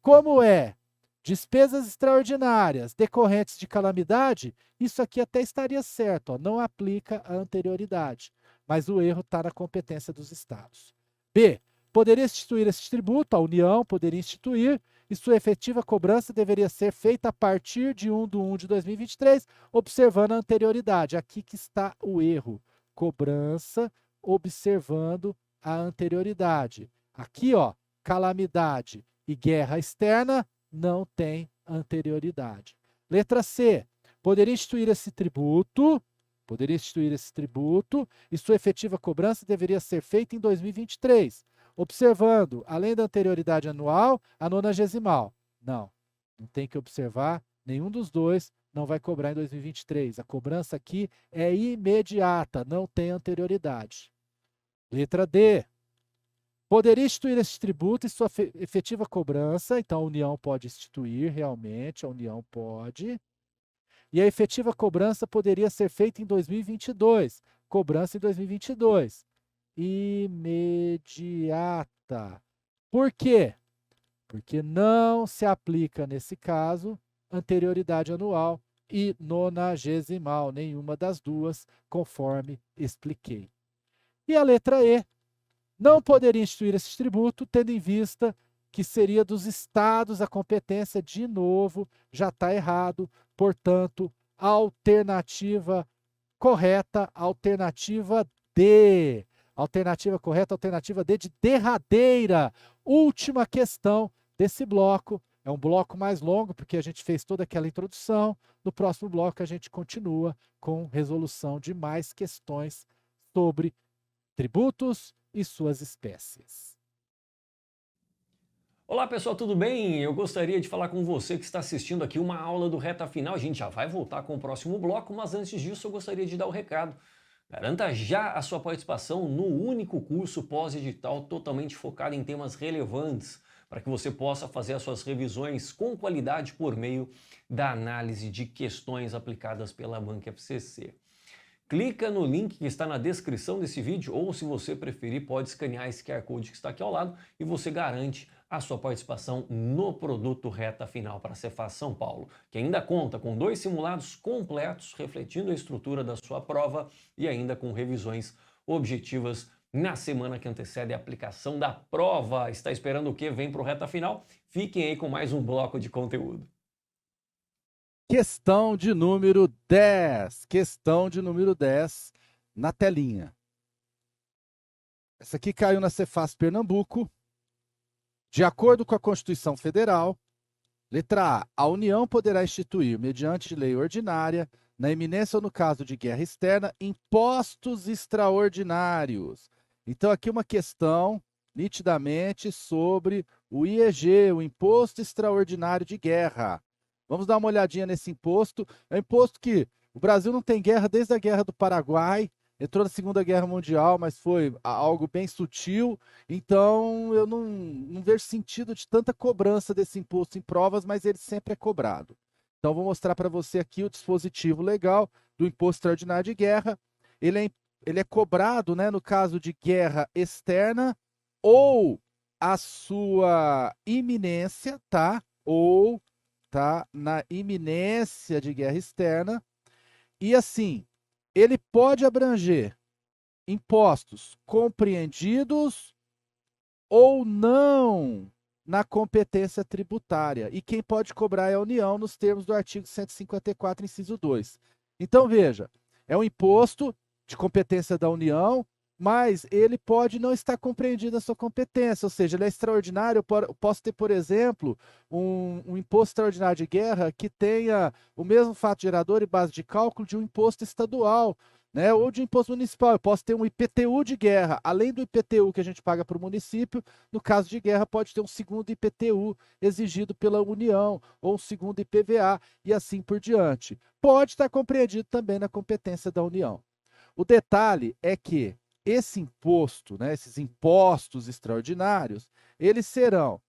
Como é despesas extraordinárias decorrentes de calamidade, isso aqui até estaria certo, ó, não aplica a anterioridade, mas o erro está na competência dos estados. B, poderia instituir esse tributo, a União poderia instituir, e sua efetiva cobrança deveria ser feita a partir de 1 de 2023, observando a anterioridade. Aqui que está o erro. Cobrança observando a anterioridade. Aqui, ó, calamidade e guerra externa não tem anterioridade. Letra C. Poderia instituir esse tributo, e sua efetiva cobrança deveria ser feita em 2023, observando, além da anterioridade anual, a nonagesimal. Não tem que observar nenhum dos dois, não vai cobrar em 2023. A cobrança aqui é imediata, não tem anterioridade. Letra D. Poderia instituir esse tributo e sua efetiva cobrança, então a União pode instituir, realmente, a União pode. E a efetiva cobrança poderia ser feita em 2022, cobrança em 2022. Imediata. Por quê? Porque não se aplica, nesse caso, anterioridade anual e nonagesimal, nenhuma das duas, conforme expliquei. E a letra E. Não poderia instituir esse tributo, tendo em vista que seria dos estados a competência, de novo, já está errado. Portanto, alternativa correta, alternativa D. Alternativa correta, alternativa D de derradeira. Última questão desse bloco. É um bloco mais longo, porque a gente fez toda aquela introdução. No próximo bloco, a gente continua com resolução de mais questões sobre tributos e suas espécies. Olá pessoal, tudo bem? Eu gostaria de falar com você que está assistindo aqui uma aula do Reta Final. A gente já vai voltar com o próximo bloco, mas antes disso eu gostaria de dar o recado. Garanta já a sua participação no único curso pós-edital totalmente focado em temas relevantes, para que você possa fazer as suas revisões com qualidade por meio da análise de questões aplicadas pela Banca FCC. Clica no link que está na descrição desse vídeo ou, se você preferir, pode escanear esse QR Code que está aqui ao lado e você garante a sua participação no produto Reta Final para a Cefaz São Paulo, que ainda conta com 2 simulados completos refletindo a estrutura da sua prova e ainda com revisões objetivas na semana que antecede a aplicação da prova. Está esperando o que? Vem para o Reta Final? Fiquem aí com mais um bloco de conteúdo. Questão de número 10. Questão de número 10 na telinha. Essa aqui caiu na Cefaz Pernambuco. De acordo com a Constituição Federal, letra A, a União poderá instituir, mediante lei ordinária, na iminência ou no caso de guerra externa, impostos extraordinários. Então, aqui uma questão, nitidamente, sobre o IEG, o Imposto Extraordinário de Guerra. Vamos dar uma olhadinha nesse imposto. É um imposto que o Brasil não tem guerra desde a Guerra do Paraguai, entrou na Segunda Guerra Mundial, mas foi algo bem sutil. Então, eu não vejo sentido de tanta cobrança desse imposto em provas, mas ele sempre é cobrado. Então, vou mostrar para você aqui o dispositivo legal do Imposto Extraordinário de Guerra. Ele é cobrado, né, no caso de guerra externa ou a sua iminência, tá? Ou tá na iminência de guerra externa. E assim, ele pode abranger impostos compreendidos ou não na competência tributária. E quem pode cobrar é a União, nos termos do artigo 154, inciso 2. Então, veja, é um imposto de competência da União, mas ele pode não estar compreendido na sua competência, ou seja, ele é extraordinário. Eu posso ter, por exemplo, um imposto extraordinário de guerra que tenha o mesmo fato gerador e base de cálculo de um imposto estadual, né, ou de imposto municipal. Eu posso ter um IPTU de guerra, além do IPTU que a gente paga para o município, no caso de guerra pode ter um segundo IPTU exigido pela União, ou um segundo IPVA, e assim por diante. Pode estar compreendido também na competência da União. O detalhe é que esse imposto, né, esses impostos extraordinários, eles serão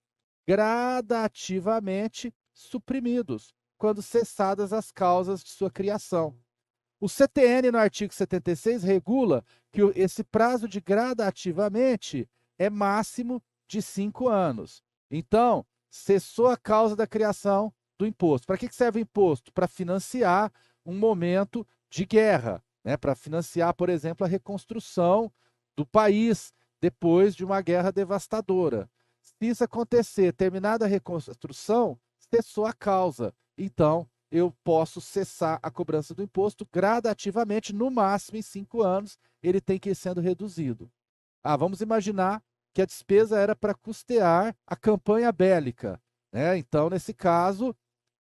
gradativamente suprimidos quando cessadas as causas de sua criação. O CTN, no artigo 76, regula que esse prazo de gradativamente é máximo de 5 anos. Então, cessou a causa da criação do imposto. Para que serve o imposto? Para financiar um momento de guerra, né? Para financiar, por exemplo, a reconstrução do país depois de uma guerra devastadora. Se isso acontecer, terminada a reconstrução, cessou a causa. Então, eu posso cessar a cobrança do imposto gradativamente, no máximo em 5 anos, ele tem que ir sendo reduzido. Vamos imaginar que a despesa era para custear a campanha bélica, né? Então, nesse caso,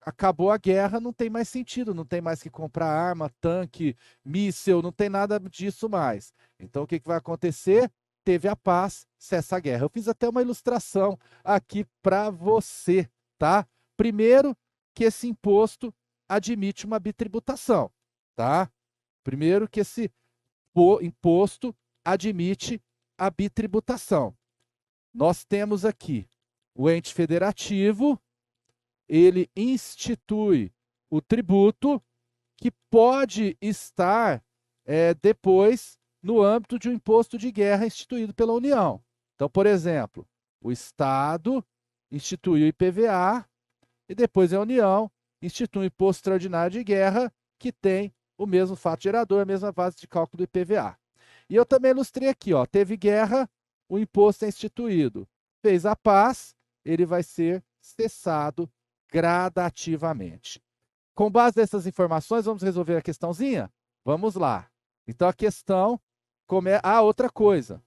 acabou a guerra, não tem mais sentido, não tem mais que comprar arma, tanque, míssil, não tem nada disso mais. Então, o que vai acontecer? Teve a paz, cessa a guerra. Eu fiz até uma ilustração aqui para você, tá? Primeiro, que esse imposto admite uma bitributação, tá? Primeiro que esse imposto admite a bitributação. Nós temos aqui o ente federativo, ele institui o tributo que pode estar depois no âmbito de um imposto de guerra instituído pela União. Então, por exemplo, o Estado institui o IPVA, e depois a União institui um imposto extraordinário de guerra que tem o mesmo fato gerador, a mesma base de cálculo do IPVA. E eu também ilustrei aqui, ó, teve guerra, o imposto é instituído. Fez a paz, ele vai ser cessado gradativamente. Com base nessas informações, vamos resolver a questãozinha? Vamos lá. Então a questão outra coisa.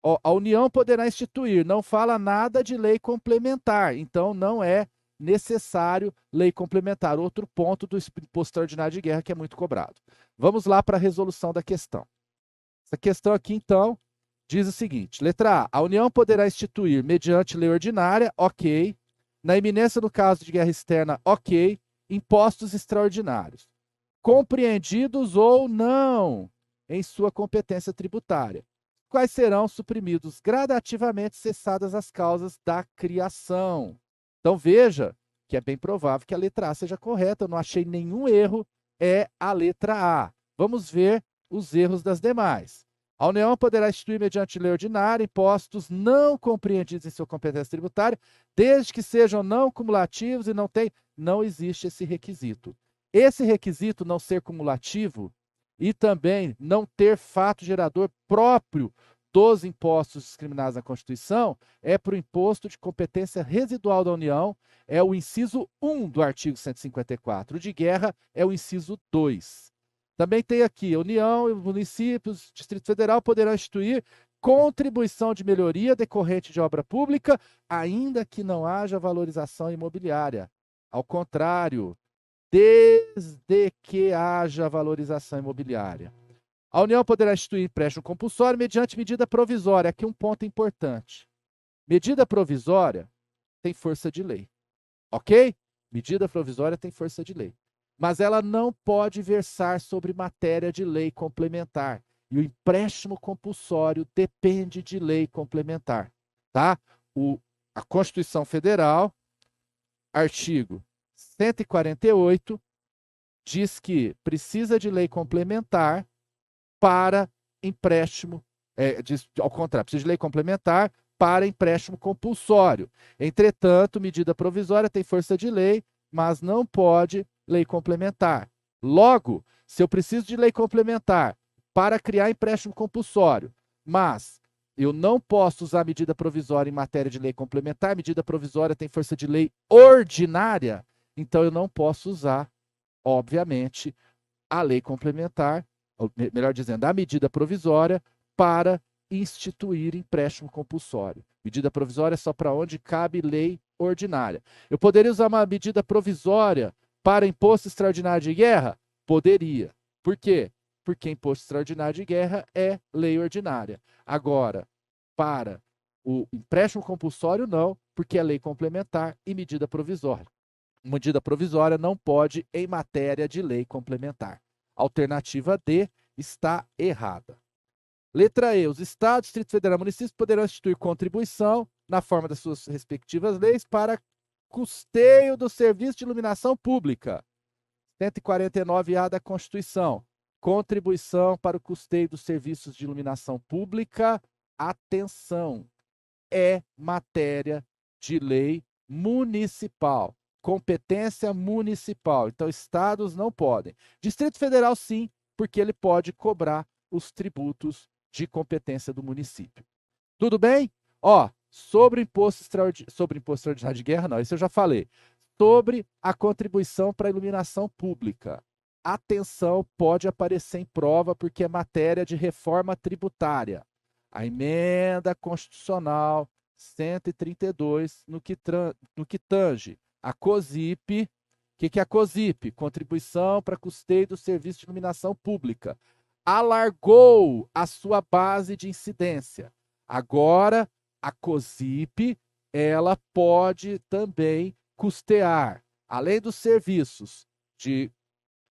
Ó, a União poderá instituir, não fala nada de lei complementar, então não é necessário lei complementar. Outro ponto do imposto extraordinário de guerra que é muito cobrado. Vamos lá para a resolução da questão. Essa questão aqui, então, diz o seguinte: letra A, a União poderá instituir, mediante lei ordinária, ok, na iminência do caso de guerra externa, ok, impostos extraordinários, compreendidos ou não em sua competência tributária, quais serão suprimidos gradativamente, cessadas as causas da criação. Então veja que é bem provável que a letra A seja correta, eu não achei nenhum erro, é a letra A. Vamos ver os erros das demais. A União poderá instituir, mediante lei ordinária, impostos não compreendidos em sua competência tributária, desde que sejam não cumulativos e não existe esse requisito. Esse requisito não ser cumulativo e também não ter fato gerador próprio dos impostos discriminados na Constituição é para o imposto de competência residual da União, é o inciso 1 do artigo 154. O de guerra é o inciso 2. Também tem aqui, a União, municípios, Distrito Federal poderão instituir contribuição de melhoria decorrente de obra pública, ainda que não haja valorização imobiliária. Ao contrário, desde que haja valorização imobiliária. A União poderá instituir empréstimo compulsório mediante medida provisória. Aqui um ponto importante. Medida provisória tem força de lei, ok? Medida provisória tem força de lei. Mas ela não pode versar sobre matéria de lei complementar. E o empréstimo compulsório depende de lei complementar, tá? A Constituição Federal, artigo 148, diz que precisa de lei complementar para empréstimo, ao contrário, precisa de lei complementar para empréstimo compulsório. Entretanto, medida provisória tem força de lei, mas não pode lei complementar. Logo, se eu preciso de lei complementar para criar empréstimo compulsório, mas eu não posso usar medida provisória em matéria de lei complementar, medida provisória tem força de lei ordinária, então eu não posso usar, obviamente, a lei complementar, ou melhor dizendo, a medida provisória para instituir empréstimo compulsório. Medida provisória é só para onde cabe lei ordinária. Eu poderia usar uma medida provisória para imposto extraordinário de guerra? Poderia. Por quê? Porque imposto extraordinário de guerra é lei ordinária. Agora, para o empréstimo compulsório, não, porque é lei complementar e medida provisória. Medida provisória não pode em matéria de lei complementar. Alternativa D está errada. Letra E. Os Estados, Distrito Federal e municípios poderão instituir contribuição, na forma das suas respectivas leis, para custeio do serviço de iluminação pública. 149A da Constituição. Contribuição para o custeio dos serviços de iluminação pública. Atenção! É matéria de lei municipal. Competência municipal. Então, estados não podem. Distrito Federal, sim, porque ele pode cobrar os tributos de competência do município. Tudo bem? Sobre imposto extraordinário de guerra, não, isso eu já falei. Sobre a contribuição para a iluminação pública. Atenção, pode aparecer em prova, porque é matéria de reforma tributária. A emenda constitucional 132, no que tange a COSIP. O que é a COSIP? Contribuição para custeio do serviço de iluminação pública. Alargou a sua base de incidência. Agora, a COSIP, ela pode também custear, além dos serviços de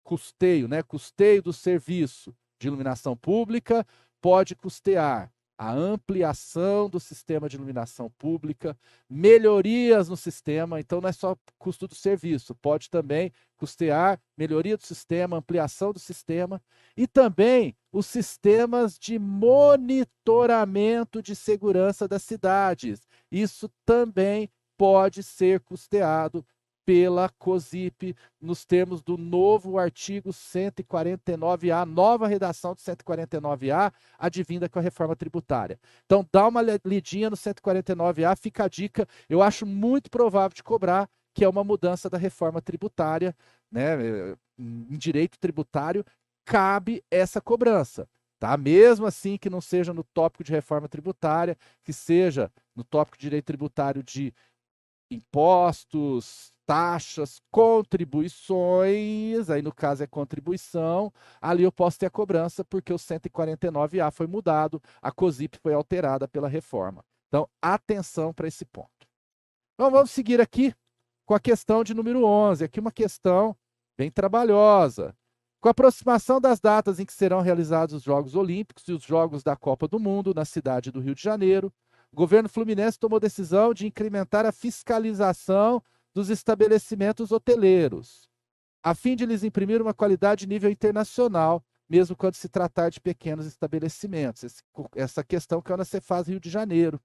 custeio, custeio do serviço de iluminação pública, pode custear a ampliação do sistema de iluminação pública, melhorias no sistema, então não é só custo do serviço, pode também custear melhoria do sistema, ampliação do sistema e também os sistemas de monitoramento de segurança das cidades. Isso também pode ser custeado pela COSIP, nos termos do novo artigo 149A, nova redação do 149A, advinda com a reforma tributária. Então, dá uma lidinha no 149A, fica a dica. Eu acho muito provável de cobrar, que é uma mudança da reforma tributária, em direito tributário, cabe essa cobrança. Tá? Mesmo assim que não seja no tópico de reforma tributária, que seja no tópico de direito tributário de impostos, taxas, contribuições, aí no caso é contribuição, ali eu posso ter a cobrança porque o 149A foi mudado, a COSIP foi alterada pela reforma. Então, atenção para esse ponto. Então, vamos seguir aqui com a questão de número 11, aqui uma questão bem trabalhosa. Com a aproximação das datas em que serão realizados os Jogos Olímpicos e os Jogos da Copa do Mundo na cidade do Rio de Janeiro, o governo fluminense tomou decisão de incrementar a fiscalização dos estabelecimentos hoteleiros, a fim de lhes imprimir uma qualidade de nível internacional, mesmo quando se tratar de pequenos estabelecimentos. Essa questão que é na Cefaz Rio de Janeiro.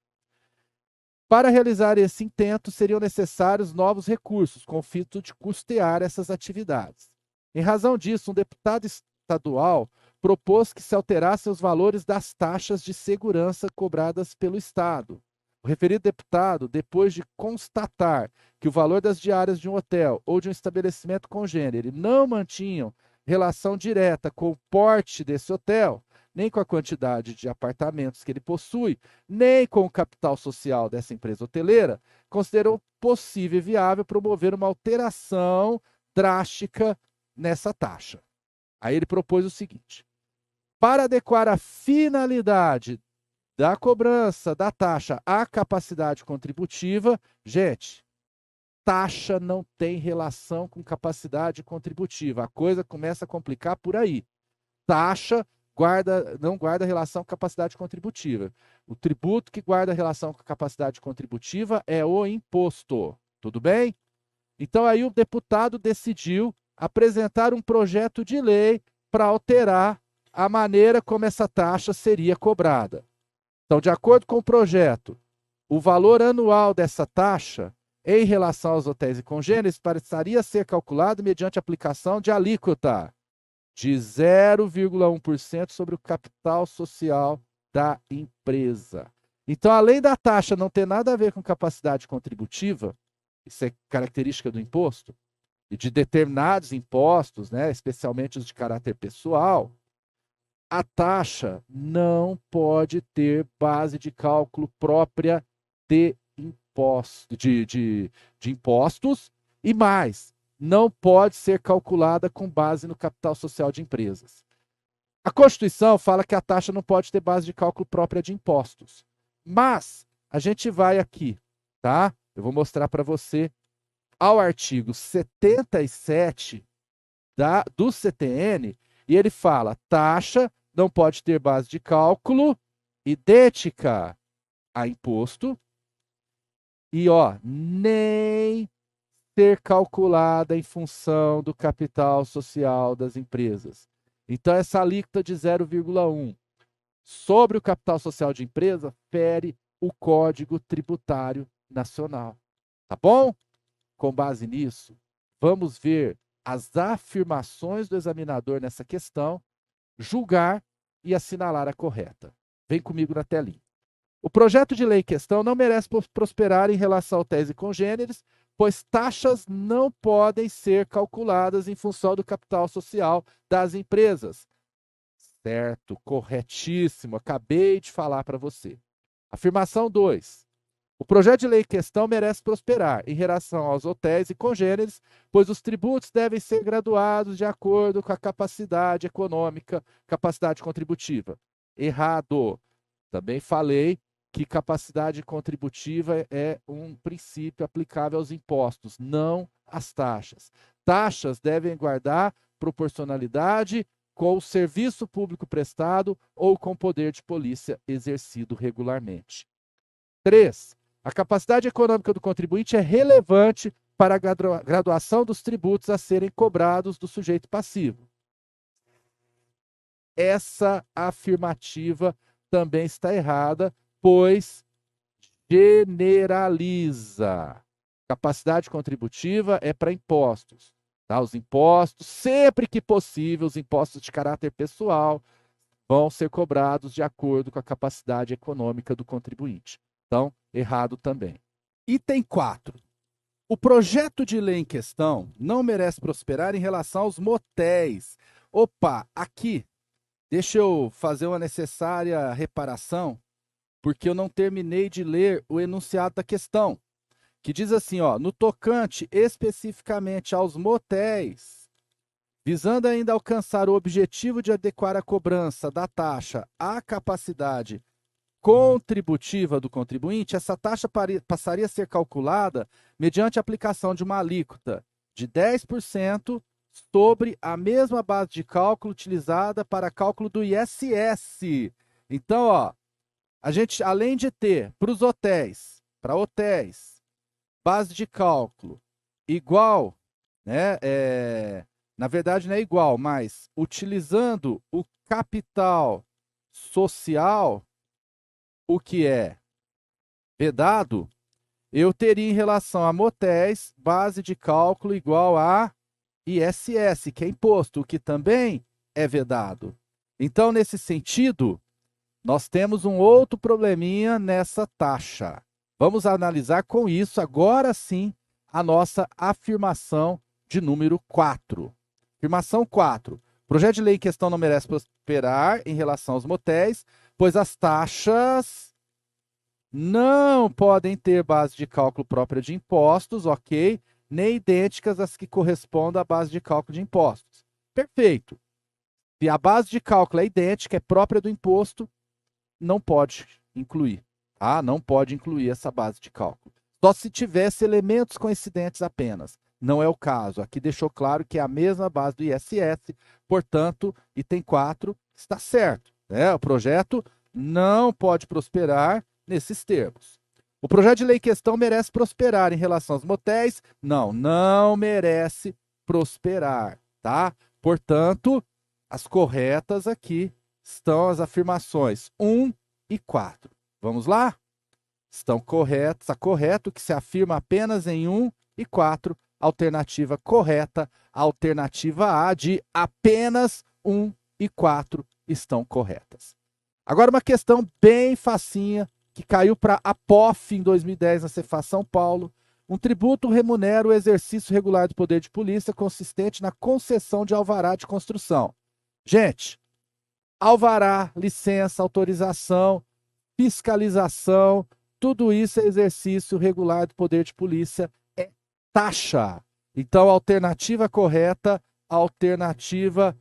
Para realizar esse intento, seriam necessários novos recursos, com o fito de custear essas atividades. Em razão disso, um deputado estadual propôs que se alterassem os valores das taxas de segurança cobradas pelo Estado. O referido deputado, depois de constatar que o valor das diárias de um hotel ou de um estabelecimento congênere não mantinham relação direta com o porte desse hotel, nem com a quantidade de apartamentos que ele possui, nem com o capital social dessa empresa hoteleira, considerou possível e viável promover uma alteração drástica nessa taxa. Aí ele propôs o seguinte: para adequar a finalidade da cobrança da taxa à capacidade contributiva, gente, taxa não tem relação com capacidade contributiva. A coisa começa a complicar por aí. Taxa não guarda relação com capacidade contributiva. O tributo que guarda relação com a capacidade contributiva é o imposto. Tudo bem? Então aí o deputado decidiu apresentar um projeto de lei para alterar a maneira como essa taxa seria cobrada. Então, de acordo com o projeto, o valor anual dessa taxa em relação aos hotéis e congêneres passaria a ser calculado mediante aplicação de alíquota de 0,1% sobre o capital social da empresa. Então, além da taxa não ter nada a ver com capacidade contributiva, isso é característica do imposto, e de determinados impostos, né, especialmente os de caráter pessoal, a taxa não pode ter base de cálculo própria de impostos e mais, não pode ser calculada com base no capital social de empresas. A Constituição fala que a taxa não pode ter base de cálculo própria de impostos. Mas a gente vai aqui, tá? Eu vou mostrar para você ao artigo 77 do CTN e ele fala: taxa não pode ter base de cálculo idêntica a imposto e, nem ser calculada em função do capital social das empresas. Então, essa alíquota de 0,1 sobre o capital social de empresa fere o Código Tributário Nacional. Tá bom? Com base nisso, vamos ver as afirmações do examinador nessa questão, julgar e assinalar a correta. Vem comigo na telinha. O projeto de lei em questão não merece prosperar em relação ao tese congêneres, pois taxas não podem ser calculadas em função do capital social das empresas. Certo, corretíssimo, acabei de falar para você. Afirmação 2. O projeto de lei em questão merece prosperar em relação aos hotéis e congêneres, pois os tributos devem ser graduados de acordo com a capacidade econômica, capacidade contributiva. Errado. Também falei que capacidade contributiva é um princípio aplicável aos impostos, não às taxas. Taxas devem guardar proporcionalidade com o serviço público prestado ou com o poder de polícia exercido regularmente. 3. A capacidade econômica do contribuinte é relevante para a graduação dos tributos a serem cobrados do sujeito passivo. Essa afirmativa também está errada, pois generaliza. Capacidade contributiva é para impostos. Tá? Os impostos, sempre que possível, os impostos de caráter pessoal vão ser cobrados de acordo com a capacidade econômica do contribuinte. Então, errado também. Item 4. O projeto de lei em questão não merece prosperar em relação aos motéis. Opa, aqui, deixa eu fazer uma necessária reparação, porque eu não terminei de ler o enunciado da questão, que diz assim, no tocante especificamente aos motéis, visando ainda alcançar o objetivo de adequar a cobrança da taxa à capacidade contributiva do contribuinte, essa taxa passaria a ser calculada mediante a aplicação de uma alíquota de 10% sobre a mesma base de cálculo utilizada para cálculo do ISS. Então, a gente, além de ter para hotéis, base de cálculo igual, né, na verdade não é igual, mas utilizando o capital social, o que é vedado, eu teria em relação a motéis base de cálculo igual a ISS, que é imposto, o que também é vedado. Então, nesse sentido, nós temos um outro probleminha nessa taxa. Vamos analisar com isso, agora sim, a nossa afirmação de número 4. Afirmação 4. O projeto de lei em questão não merece prosperar em relação aos motéis, pois as taxas não podem ter base de cálculo própria de impostos, ok? Nem idênticas às que correspondem à base de cálculo de impostos. Perfeito. Se a base de cálculo é idêntica, é própria do imposto, não pode incluir, tá? Não pode incluir essa base de cálculo. Só se tivesse elementos coincidentes apenas. Não é o caso. Aqui deixou claro que é a mesma base do ISS, portanto, item 4 está certo, né? O projeto não pode prosperar nesses termos. O projeto de lei em questão merece prosperar em relação aos motéis? Não, não merece prosperar, tá? Portanto, as corretas aqui estão as afirmações 1 e 4. Vamos lá? Estão corretas. Está correto que se afirma apenas em 1 e 4. Alternativa correta. Alternativa A de apenas 1 e 4 estão corretas. Agora uma questão bem facinha que caiu para a POF em 2010 na Cefaz São Paulo. Um tributo remunera o exercício regular do poder de polícia consistente na concessão de alvará de construção. Gente, alvará, licença, autorização, fiscalização, tudo isso é exercício regular do poder de polícia, é taxa. Então, alternativa correta, alternativa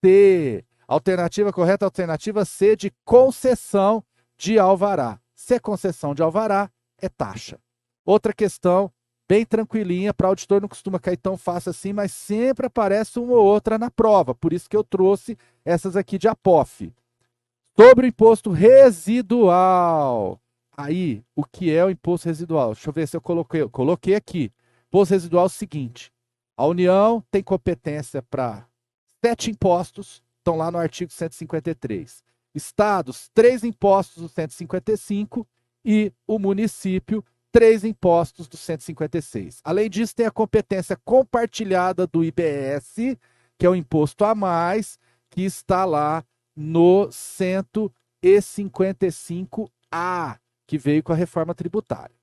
C. Alternativa correta, alternativa C de concessão de alvará. Se é concessão de alvará, é taxa. Outra questão, bem tranquilinha, para auditor não costuma cair tão fácil assim, mas sempre aparece uma ou outra na prova. Por isso que eu trouxe essas aqui de APOF. Sobre o imposto residual. Aí, o que é o imposto residual? Deixa eu ver se eu coloquei. Eu coloquei aqui. Imposto residual é o seguinte: a União tem competência para 7 impostos, estão lá no artigo 153. Estados, 3 impostos do 155 e o município, 3 impostos do 156. Além disso, tem a competência compartilhada do IBS, que é o imposto a mais, que está lá no 155A, que veio com a reforma tributária.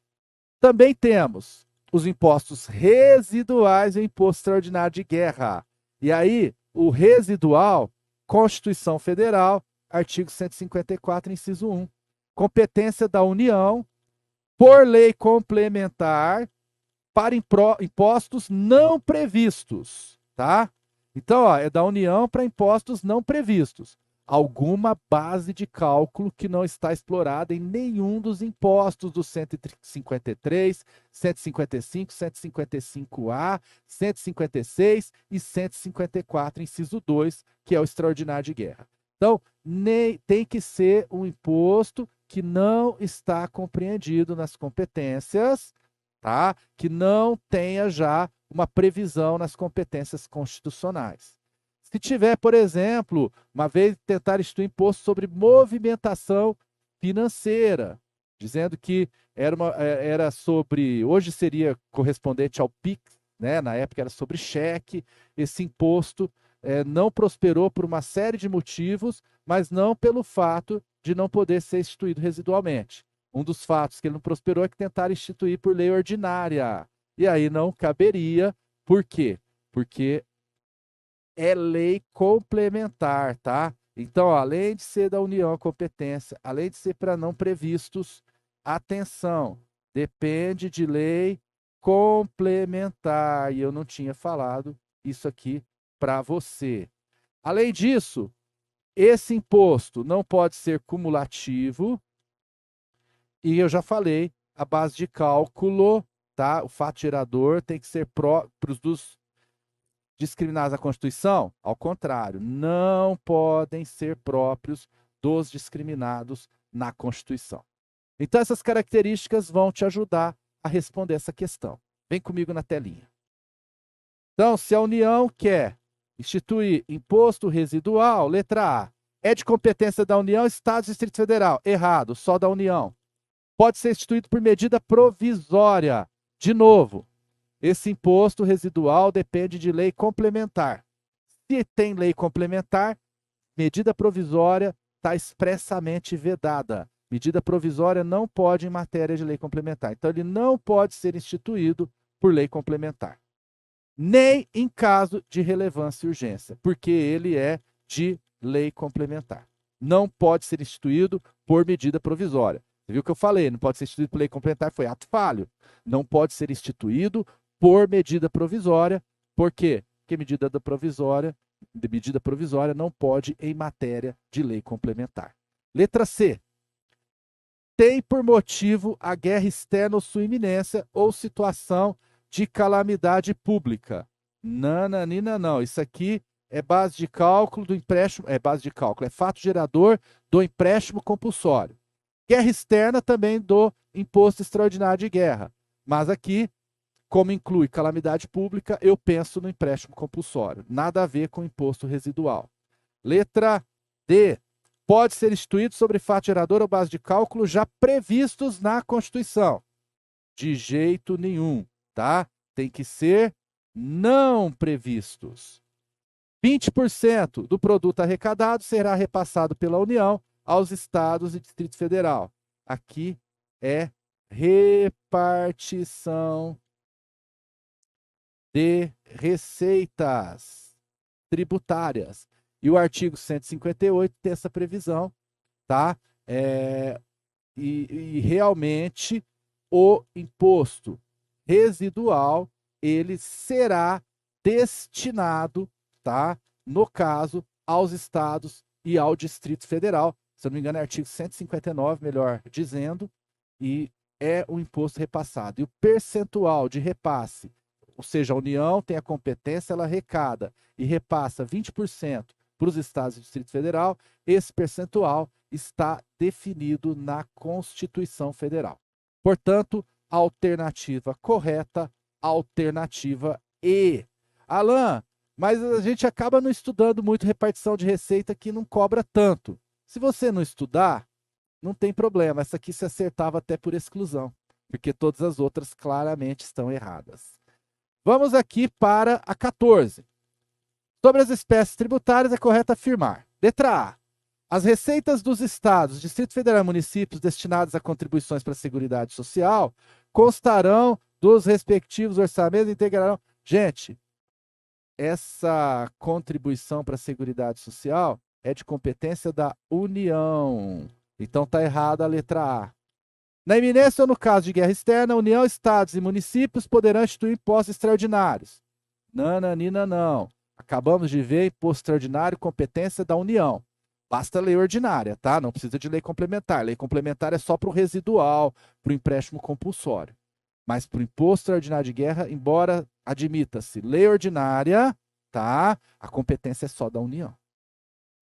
Também temos os impostos residuais e o imposto extraordinário de guerra. E aí, o residual, Constituição Federal, artigo 154, inciso 1. Competência da União, por lei complementar, para impostos não previstos, tá? Então, ó, é da União para impostos não previstos. Alguma base de cálculo que não está explorada em nenhum dos impostos do 153, 155, 155A, 156 e 154, inciso 2, que é o extraordinário de guerra. Então, tem que ser um imposto que não está compreendido nas competências, tá? Que não tenha já uma previsão nas competências constitucionais. Se tiver, por exemplo, uma vez tentar instituir imposto sobre movimentação financeira, dizendo que era sobre, hoje seria correspondente ao PIX, né? Na época era sobre cheque, esse imposto não prosperou por uma série de motivos, mas não pelo fato de não poder ser instituído residualmente. Um dos fatos que ele não prosperou é que tentaram instituir por lei ordinária. E aí não caberia. Por quê? Porque é lei complementar, tá? Então, além de ser da União a competência, além de ser para não previstos, atenção, depende de lei complementar. E eu não tinha falado isso aqui para você. Além disso, esse imposto não pode ser cumulativo. E eu já falei, a base de cálculo, tá? O fato gerador tem que ser próprios dos discriminados na Constituição? Ao contrário, não podem ser próprios dos discriminados na Constituição. Então, essas características vão te ajudar a responder essa questão. Vem comigo na telinha. Então, se a União quer instituir imposto residual, letra A, é de competência da União, Estado e Distrito Federal. Errado, só da União. Pode ser instituído por medida provisória. De novo, esse imposto residual depende de lei complementar. Se tem lei complementar, medida provisória está expressamente vedada. Medida provisória não pode em matéria de lei complementar. Então, ele não pode ser instituído por lei complementar. Nem em caso de relevância e urgência, porque ele é de lei complementar. Não pode ser instituído por medida provisória. Você viu o que eu falei? Não pode ser instituído por lei complementar, foi ato falho. Não pode ser instituído por medida provisória. Por quê? Porque medida provisória não pode em matéria de lei complementar. Letra C. Tem por motivo a guerra externa ou sua iminência ou situação de calamidade pública. Nananina, não. Isso aqui é base de cálculo do empréstimo, é fato gerador do empréstimo compulsório. Guerra externa também do imposto extraordinário de guerra. Mas aqui, como inclui calamidade pública, eu penso no empréstimo compulsório. Nada a ver com imposto residual. Letra D. Pode ser instituído sobre fato gerador ou base de cálculo já previstos na Constituição. De jeito nenhum, tá? Tem que ser não previstos. 20% do produto arrecadado será repassado pela União aos estados e Distrito Federal. Aqui é repartição de receitas tributárias. E o artigo 158 tem essa previsão, tá? E realmente o imposto residual, ele será destinado, tá? No caso, aos estados e ao Distrito Federal. Se eu não me engano, é artigo 159, melhor dizendo, e é o imposto repassado. E o percentual de repasse, ou seja, a União tem a competência, ela arrecada e repassa 20% para os estados e Distrito Federal, esse percentual está definido na Constituição Federal. Portanto, alternativa correta, alternativa E. Alan, mas a gente acaba não estudando muito repartição de receita que não cobra tanto. Se você não estudar, não tem problema. Essa aqui se acertava até por exclusão, porque todas as outras claramente estão erradas. Vamos aqui para a 14. Sobre as espécies tributárias, é correto afirmar. Letra A. As receitas dos estados, Distrito Federal e municípios destinadas a contribuições para a Seguridade Social constarão dos respectivos orçamentos e integrarão. Gente, essa contribuição para a Seguridade Social é de competência da União. Então está errada a letra A. Na iminência ou no caso de guerra externa, a União, estados e municípios poderão instituir impostos extraordinários. Nananina, não. Acabamos de ver imposto extraordinário, competência da União. Basta lei ordinária, tá? Não precisa de lei complementar. Lei complementar é só para o residual, para o empréstimo compulsório. Mas para o imposto extraordinário de guerra, embora admita-se lei ordinária, tá? A competência é só da União.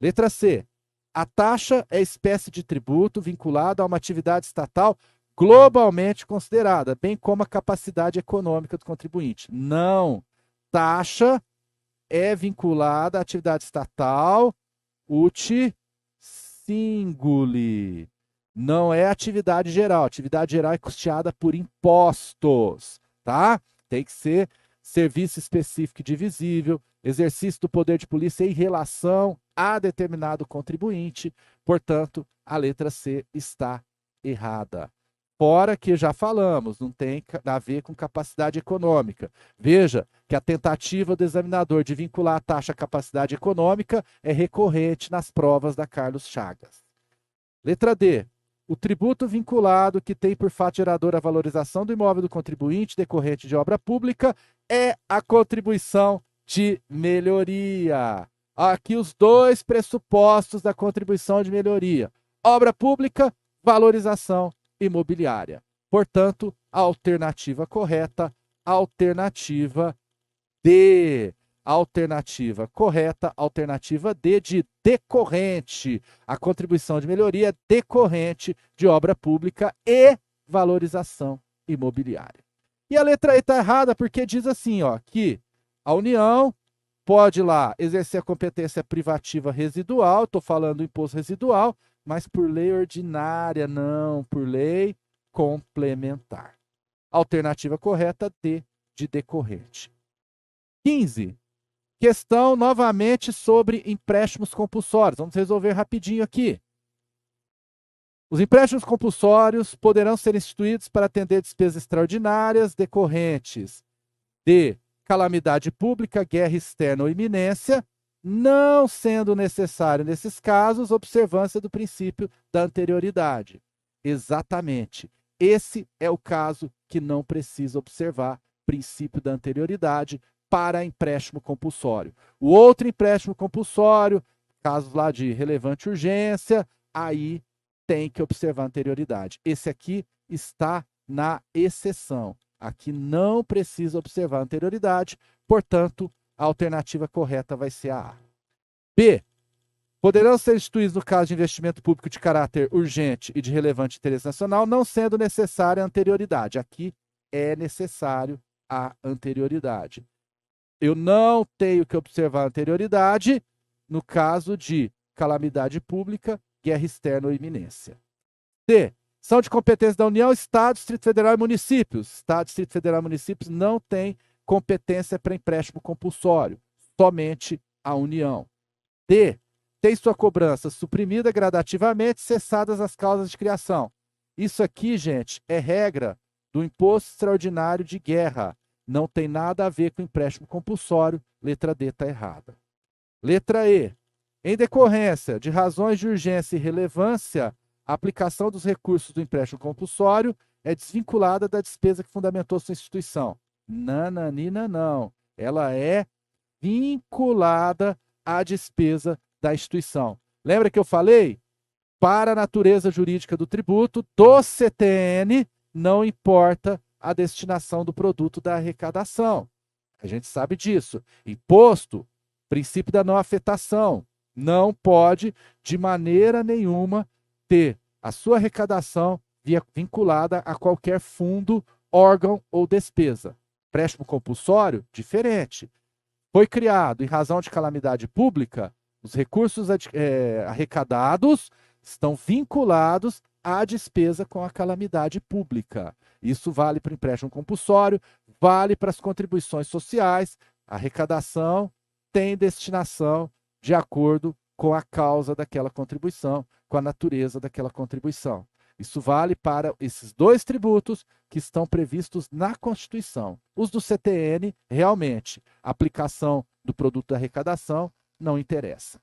Letra C. A taxa é espécie de tributo vinculado a uma atividade estatal globalmente considerada, bem como a capacidade econômica do contribuinte. Não. Taxa é vinculada à atividade estatal uti singuli. Não é atividade geral. Atividade geral é custeada por impostos, tá? Tem que ser serviço específico e divisível, exercício do poder de polícia em relação a determinado contribuinte. Portanto, a letra C está errada. Fora que já falamos, não tem a ver com capacidade econômica. Veja que a tentativa do examinador de vincular a taxa à capacidade econômica é recorrente nas provas da Carlos Chagas. Letra D. O tributo vinculado que tem por fato gerador a valorização do imóvel do contribuinte decorrente de obra pública é a contribuição de melhoria. Aqui os dois pressupostos da contribuição de melhoria. Obra pública, valorização imobiliária. Portanto, a alternativa correta, alternativa D. Alternativa correta, alternativa D de decorrente. A contribuição de melhoria é decorrente de obra pública e valorização imobiliária. E a letra E está errada porque diz assim, ó, que A União pode lá exercer a competência privativa residual, estou falando do imposto residual, mas por lei ordinária, não, por lei complementar. Alternativa correta, D, de decorrente. 15. Questão novamente sobre empréstimos compulsórios. Vamos resolver rapidinho aqui. Os empréstimos compulsórios poderão ser instituídos para atender despesas extraordinárias decorrentes de calamidade pública, guerra externa ou iminência, não sendo necessário, nesses casos, observância do princípio da anterioridade. Exatamente. Esse é o caso que não precisa observar princípio da anterioridade para empréstimo compulsório. O outro empréstimo compulsório, casos lá de relevante urgência, aí tem que observar a anterioridade. Esse aqui está na exceção. Aqui não precisa observar a anterioridade, portanto, a alternativa correta vai ser a A. B. Poderão ser instituídos no caso de investimento público de caráter urgente e de relevante interesse nacional, não sendo necessária a anterioridade. Aqui é necessário a anterioridade. Eu não tenho que observar a anterioridade no caso de calamidade pública, guerra externa ou iminência. D. São de competência da União, Estado, Distrito Federal e municípios. Estado, Distrito Federal e municípios não têm competência para empréstimo compulsório, somente a União. D. Tem sua cobrança suprimida gradativamente, cessadas as causas de criação. Isso aqui, gente, é regra do imposto extraordinário de guerra. Não tem nada a ver com empréstimo compulsório. Letra D está errada. Letra E. Em decorrência de razões de urgência e relevância, a aplicação dos recursos do empréstimo compulsório é desvinculada da despesa que fundamentou sua instituição. Nananina, não. Ela é vinculada à despesa da instituição. Lembra que eu falei? Para a natureza jurídica do tributo, do CTN, não importa a destinação do produto da arrecadação. A gente sabe disso. Imposto, princípio da não afetação. Não pode, de maneira nenhuma, ter a sua arrecadação vinculada a qualquer fundo, órgão ou despesa. Empréstimo compulsório, diferente. Foi criado em razão de calamidade pública, os recursos arrecadados estão vinculados à despesa com a calamidade pública. Isso vale para o empréstimo compulsório, vale para as contribuições sociais. A arrecadação tem destinação de acordo com a causa daquela contribuição, com a natureza daquela contribuição. Isso vale para esses dois tributos que estão previstos na Constituição. Os do CTN, realmente, a aplicação do produto da arrecadação não interessa.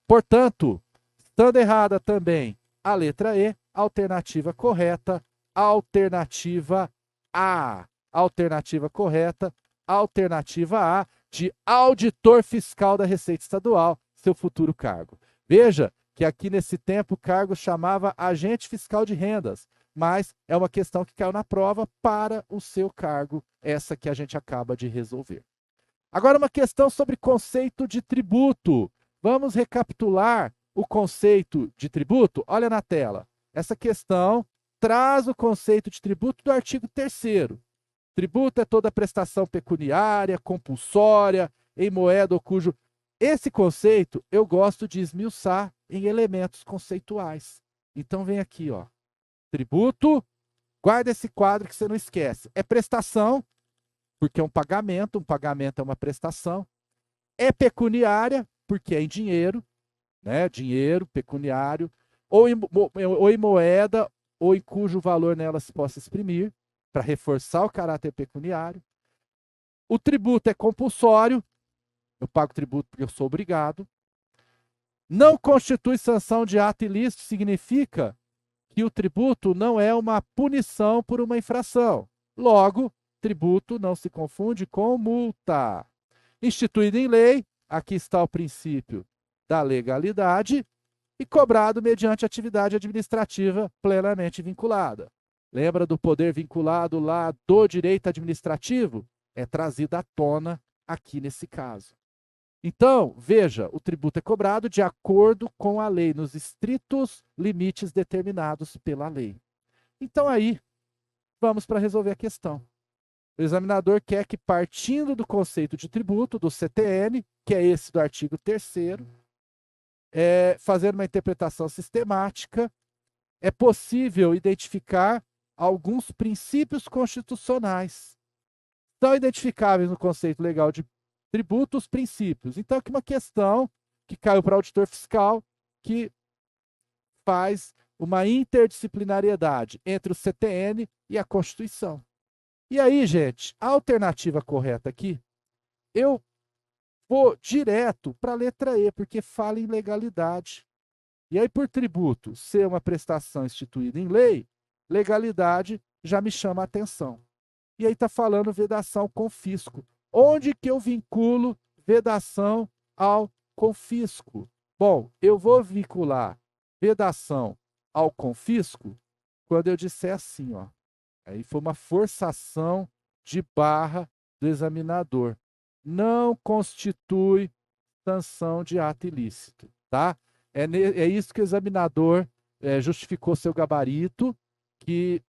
Portanto, estando errada também a letra E, alternativa correta, alternativa A. Alternativa correta, alternativa A, de auditor fiscal da Receita Estadual, seu futuro cargo. Veja que aqui nesse tempo o cargo chamava agente fiscal de rendas, mas é uma questão que caiu na prova para o seu cargo, essa que a gente acaba de resolver. Agora uma questão sobre conceito de tributo. Vamos recapitular o conceito de tributo? Olha na tela. Essa questão traz o conceito de tributo do artigo 3º. Tributo é toda prestação pecuniária, compulsória, em moeda ou cujo... Esse conceito eu gosto de esmiuçar em elementos conceituais. Então vem aqui, ó. Tributo, guarda esse quadro que você não esquece. É prestação, porque é um pagamento é uma prestação. É pecuniária, porque é em dinheiro, né? Dinheiro, pecuniário, ou em moeda, ou em cujo valor nela se possa exprimir, para reforçar o caráter pecuniário. O tributo é compulsório, eu pago tributo porque eu sou obrigado. Não constitui sanção de ato ilícito, significa que o tributo não é uma punição por uma infração. Logo, tributo não se confunde com multa. Instituído em lei, aqui está o princípio da legalidade, e cobrado mediante atividade administrativa plenamente vinculada. Lembra do poder vinculado lá do direito administrativo? É trazido à tona aqui nesse caso. Então, veja, o tributo é cobrado de acordo com a lei, nos estritos limites determinados pela lei. Então aí, vamos para resolver a questão. O examinador quer que, partindo do conceito de tributo, do CTN, que é esse do artigo 3º, fazendo uma interpretação sistemática, é possível identificar alguns princípios constitucionais. São identificáveis no conceito legal de tributo os princípios. Então, aqui uma questão que caiu para o auditor fiscal, que faz uma interdisciplinariedade entre o CTN e a Constituição. E aí, gente, a alternativa correta aqui, eu vou direto para a letra E, porque fala em legalidade. E aí, por tributo ser uma prestação instituída em lei, legalidade já me chama a atenção. E aí está falando vedação ao confisco. Onde que eu vinculo vedação ao confisco? Bom, eu vou vincular vedação ao confisco quando eu disser assim, ó. Aí foi uma forçação de barra do examinador. Não constitui sanção de ato ilícito, tá? É isso que o examinador justificou seu gabarito, que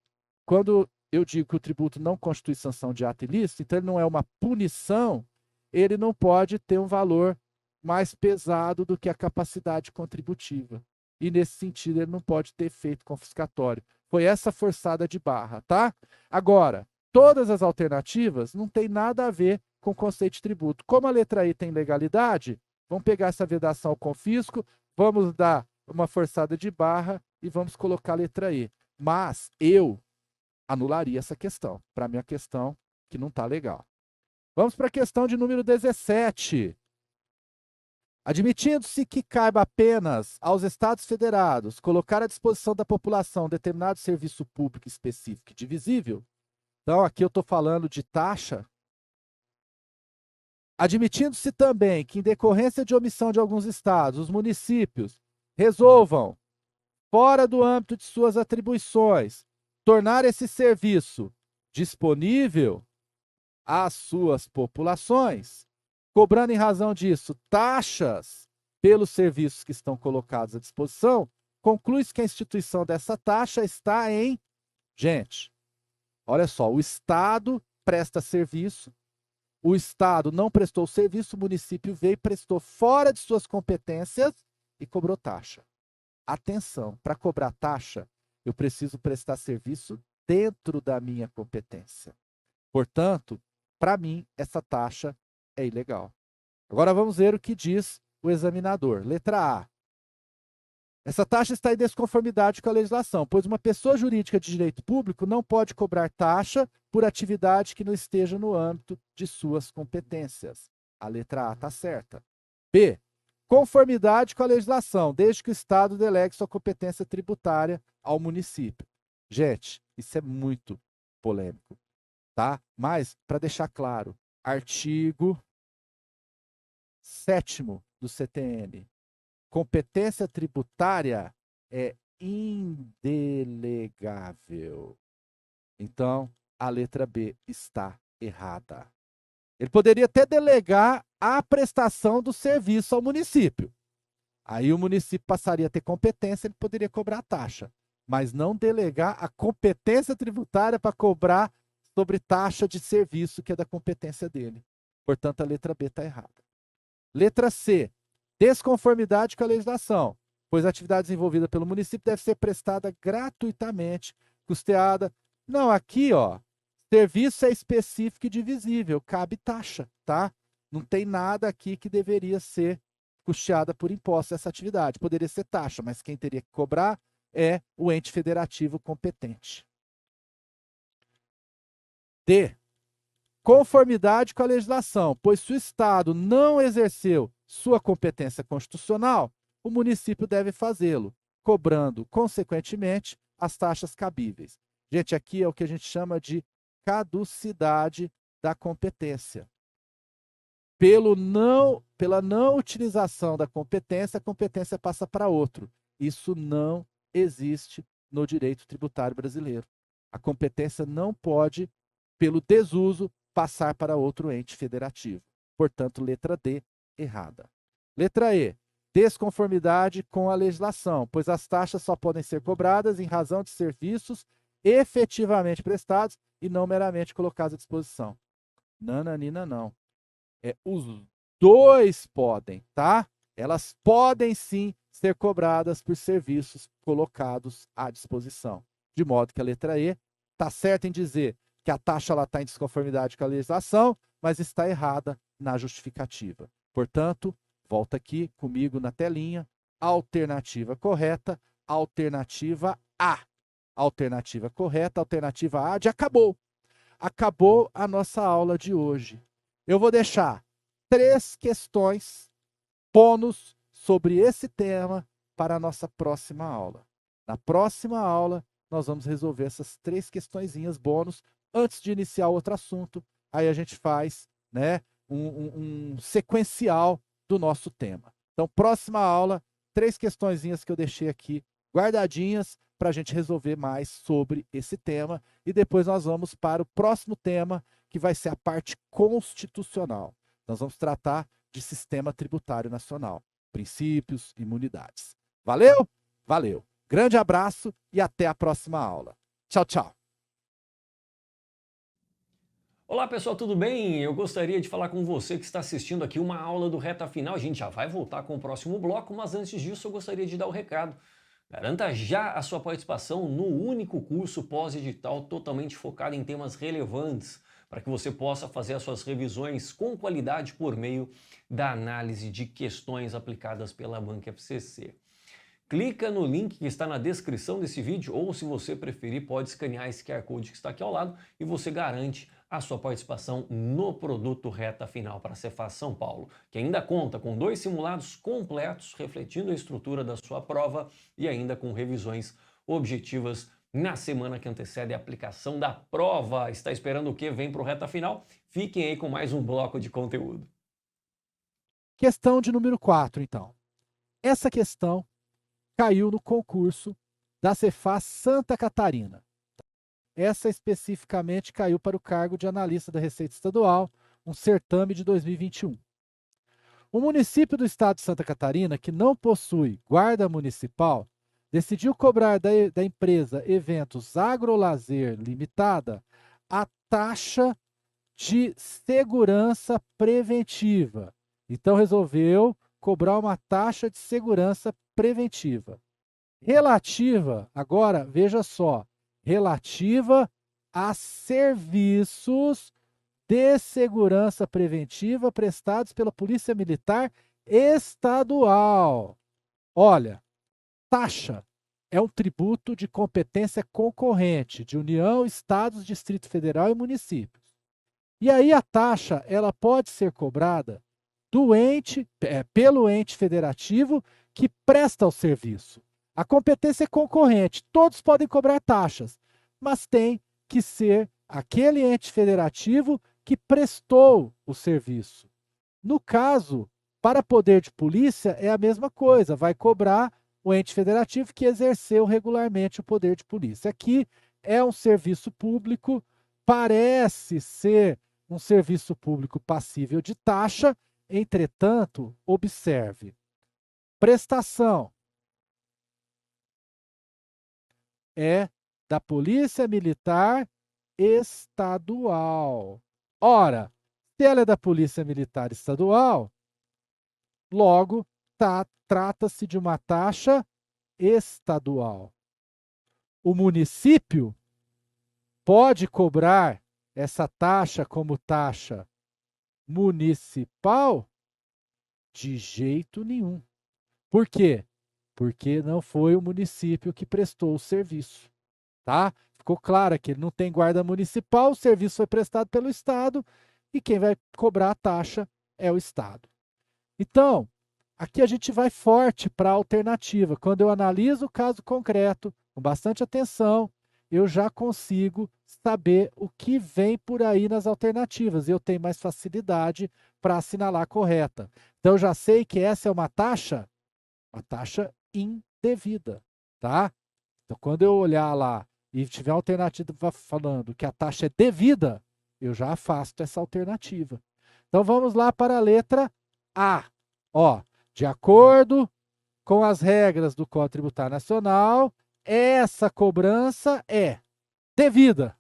quando eu digo que o tributo não constitui sanção de ato ilícito, então ele não é uma punição, ele não pode ter um valor mais pesado do que a capacidade contributiva. E nesse sentido ele não pode ter efeito confiscatório. Foi essa forçada de barra, tá? Agora, todas as alternativas não tem nada a ver com o conceito de tributo. Como a letra I tem legalidade, vamos pegar essa vedação ao confisco, vamos dar uma forçada de barra e vamos colocar a letra E. Mas eu anularia essa questão. Para mim, é uma questão que não está legal. Vamos para a questão de número 17. Admitindo-se que caiba apenas aos Estados Federados colocar à disposição da população determinado serviço público específico e divisível, então aqui eu estou falando de taxa. Admitindo-se também que, em decorrência de omissão de alguns estados, os municípios resolvam, fora do âmbito de suas atribuições, tornar esse serviço disponível às suas populações, cobrando em razão disso taxas pelos serviços que estão colocados à disposição, conclui-se que a instituição dessa taxa está em... Gente, olha só, o Estado presta serviço, o Estado não prestou serviço, o município veio e prestou fora de suas competências e cobrou taxa. Atenção, para cobrar taxa, eu preciso prestar serviço dentro da minha competência. Portanto, para mim, essa taxa é ilegal. Agora vamos ver o que diz o examinador. Letra A. Essa taxa está em desconformidade com a legislação, pois uma pessoa jurídica de direito público não pode cobrar taxa por atividade que não esteja no âmbito de suas competências. A letra A está certa. B. Conformidade com a legislação, desde que o Estado delegue sua competência tributária ao município. Gente, isso é muito polêmico, tá? Mas, para deixar claro, artigo 7º do CTN. Competência tributária é indelegável. Então, a letra B está errada. Ele poderia até delegar a prestação do serviço ao município. Aí o município passaria a ter competência, ele poderia cobrar a taxa. Mas não delegar a competência tributária para cobrar sobre taxa de serviço que é da competência dele. Portanto, a letra B está errada. Letra C. Desconformidade com a legislação, pois a atividade desenvolvida pelo município deve ser prestada gratuitamente, custeada. Não, aqui, ó, serviço é específico e divisível, cabe taxa, tá? Não tem nada aqui que deveria ser custeada por imposto essa atividade. Poderia ser taxa, mas quem teria que cobrar é o ente federativo competente. D. Conformidade com a legislação, pois se o Estado não exerceu sua competência constitucional, o município deve fazê-lo, cobrando, consequentemente, as taxas cabíveis. Gente, aqui é o que a gente chama de caducidade da competência. Pela não utilização da competência, a competência passa para outro. Isso não existe no direito tributário brasileiro. A competência não pode, pelo desuso, passar para outro ente federativo. Portanto, letra D, errada. Letra E. Desconformidade com a legislação, pois as taxas só podem ser cobradas em razão de serviços efetivamente prestados e não meramente colocados à disposição. Nananina, não. Os dois podem, tá? Elas podem sim ser cobradas por serviços colocados à disposição. De modo que a letra E está certa em dizer que a taxa está em desconformidade com a legislação, mas está errada na justificativa. Portanto, volta aqui comigo na telinha. Alternativa correta, alternativa A. Alternativa correta, alternativa A de acabou. Acabou a nossa aula de hoje. Eu vou deixar 3 questões bônus sobre esse tema para a nossa próxima aula. Na próxima aula, nós vamos resolver essas 3 questõezinhas bônus antes de iniciar outro assunto. Aí a gente faz, né, um sequencial do nosso tema. Então, próxima aula, 3 questõezinhas que eu deixei aqui guardadinhas para a gente resolver mais sobre esse tema. E depois nós vamos para o próximo tema, que vai ser a parte constitucional. Nós vamos tratar de sistema tributário nacional, princípios, imunidades. Valeu? Valeu. Grande abraço e até a próxima aula. Tchau, tchau. Olá pessoal, tudo bem? Eu gostaria de falar com você que está assistindo aqui uma aula do Reta Final. A gente já vai voltar com o próximo bloco, mas antes disso eu gostaria de dar o recado. Garanta já a sua participação no único curso pós-edital totalmente focado em temas relevantes, para que você possa fazer as suas revisões com qualidade por meio da análise de questões aplicadas pela Banca FCC. Clica no link que está na descrição desse vídeo, ou se você preferir, pode escanear esse QR Code que está aqui ao lado e você garante a sua participação no produto Reta Final para a Cefaz São Paulo, que ainda conta com 2 simulados completos refletindo a estrutura da sua prova e ainda com revisões objetivas na semana que antecede a aplicação da prova. Está esperando o que? Vem para o Reta Final? Fiquem aí com mais um bloco de conteúdo. Questão de número 4, então. Essa questão caiu no concurso da Cefaz Santa Catarina. Essa especificamente caiu para o cargo de analista da Receita Estadual, um certame de 2021. O município do estado de Santa Catarina, que não possui guarda municipal, decidiu cobrar da empresa Eventos Agrolazer Limitada a taxa de segurança preventiva. Então resolveu cobrar uma taxa de segurança preventiva. Relativa, agora, veja só, relativa a serviços de segurança preventiva prestados pela Polícia Militar Estadual. Olha, taxa é um tributo de competência concorrente de União, Estados, Distrito Federal e municípios. E aí a taxa ela pode ser cobrada pelo ente federativo que presta o serviço. A competência é concorrente, todos podem cobrar taxas, mas tem que ser aquele ente federativo que prestou o serviço. No caso, para poder de polícia é a mesma coisa, vai cobrar o ente federativo que exerceu regularmente o poder de polícia. Aqui é um serviço público, parece ser um serviço público passível de taxa, entretanto, observe, prestação é da Polícia Militar Estadual. Ora, se ela é da Polícia Militar Estadual, logo trata-se de uma taxa estadual. O município pode cobrar essa taxa como taxa municipal? De jeito nenhum. Por quê? Porque não foi o município que prestou o serviço, tá? Ficou claro que ele não tem guarda municipal, o serviço foi prestado pelo Estado e quem vai cobrar a taxa é o Estado. Então, aqui a gente vai forte para a alternativa. Quando eu analiso o caso concreto, com bastante atenção, eu já consigo saber o que vem por aí nas alternativas. Eu tenho mais facilidade para assinalar a correta. Então, eu já sei que essa é uma taxa indevida, tá? Então, quando eu olhar lá e tiver alternativa falando que a taxa é devida, eu já afasto essa alternativa. Então, vamos lá para a letra A. Ó, de acordo com as regras do Código Tributário Nacional, essa cobrança é devida.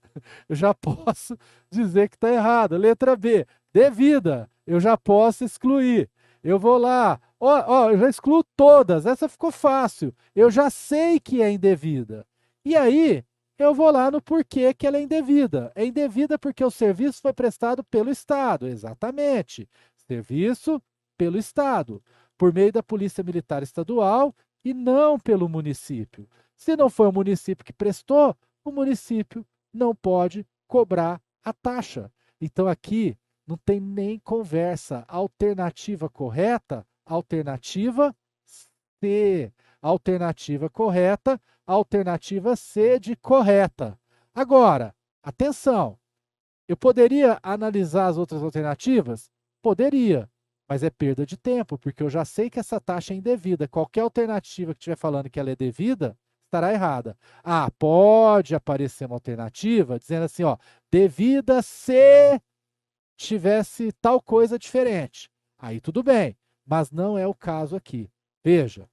Eu já posso dizer que está errado. Letra B, devida. Eu já posso excluir. Eu vou lá, eu já excluo todas. Essa ficou fácil. Eu já sei que é indevida. E aí, eu vou lá no porquê que ela é indevida. É indevida porque o serviço foi prestado pelo Estado. Exatamente. Serviço pelo Estado, por meio da Polícia Militar Estadual e não pelo município. Se não foi o município que prestou, o município não pode cobrar a taxa. Então aqui não tem nem conversa. Alternativa correta, alternativa C. Alternativa correta, alternativa C de correta. Agora, atenção, eu poderia analisar as outras alternativas? Poderia, mas é perda de tempo, porque eu já sei que essa taxa é indevida. Qualquer alternativa que estiver falando que ela é devida, estará errada. Ah, pode aparecer uma alternativa dizendo assim, ó, devida se tivesse tal coisa diferente. Aí tudo bem, mas não é o caso aqui. Veja,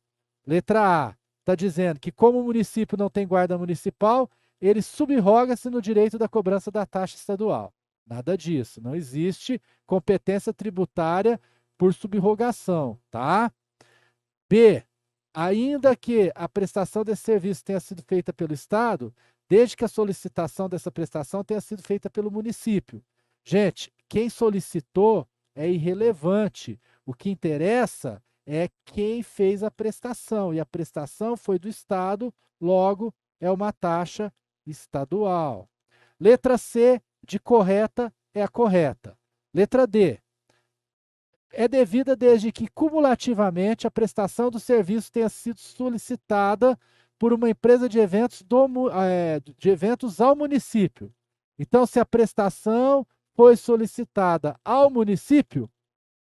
letra A está dizendo que como o município não tem guarda municipal, ele subroga-se no direito da cobrança da taxa estadual. Nada disso, não existe competência tributária por subrogação, tá? B, ainda que a prestação desse serviço tenha sido feita pelo Estado, desde que a solicitação dessa prestação tenha sido feita pelo município. Gente, quem solicitou é irrelevante. O que interessa é quem fez a prestação, e a prestação foi do Estado, logo é uma taxa estadual. Letra C, de correta, é a correta. Letra D, é devida desde que cumulativamente a prestação do serviço tenha sido solicitada por uma empresa de eventos ao município. Então, se a prestação foi solicitada ao município,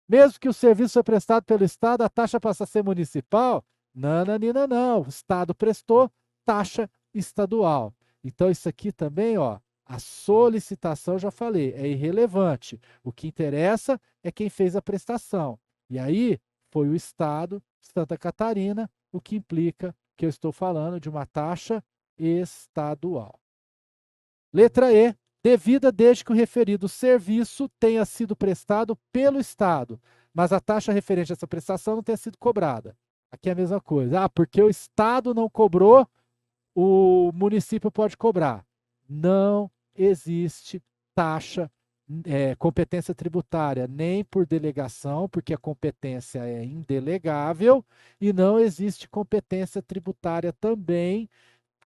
mesmo que o serviço foi prestado pelo Estado, a taxa passa a ser municipal? Nananina, não. O Estado prestou, taxa estadual. Então, isso aqui também, ó, a solicitação, já falei, é irrelevante. O que interessa é quem fez a prestação. E aí, foi o Estado, Santa Catarina, o que implica que eu estou falando de uma taxa estadual. Letra E, devida desde que o referido serviço tenha sido prestado pelo Estado, mas a taxa referente a essa prestação não tenha sido cobrada. Aqui é a mesma coisa. Ah, porque o Estado não cobrou, o município pode cobrar. Não existe taxa, competência tributária, nem por delegação, porque a competência é indelegável, e não existe competência tributária também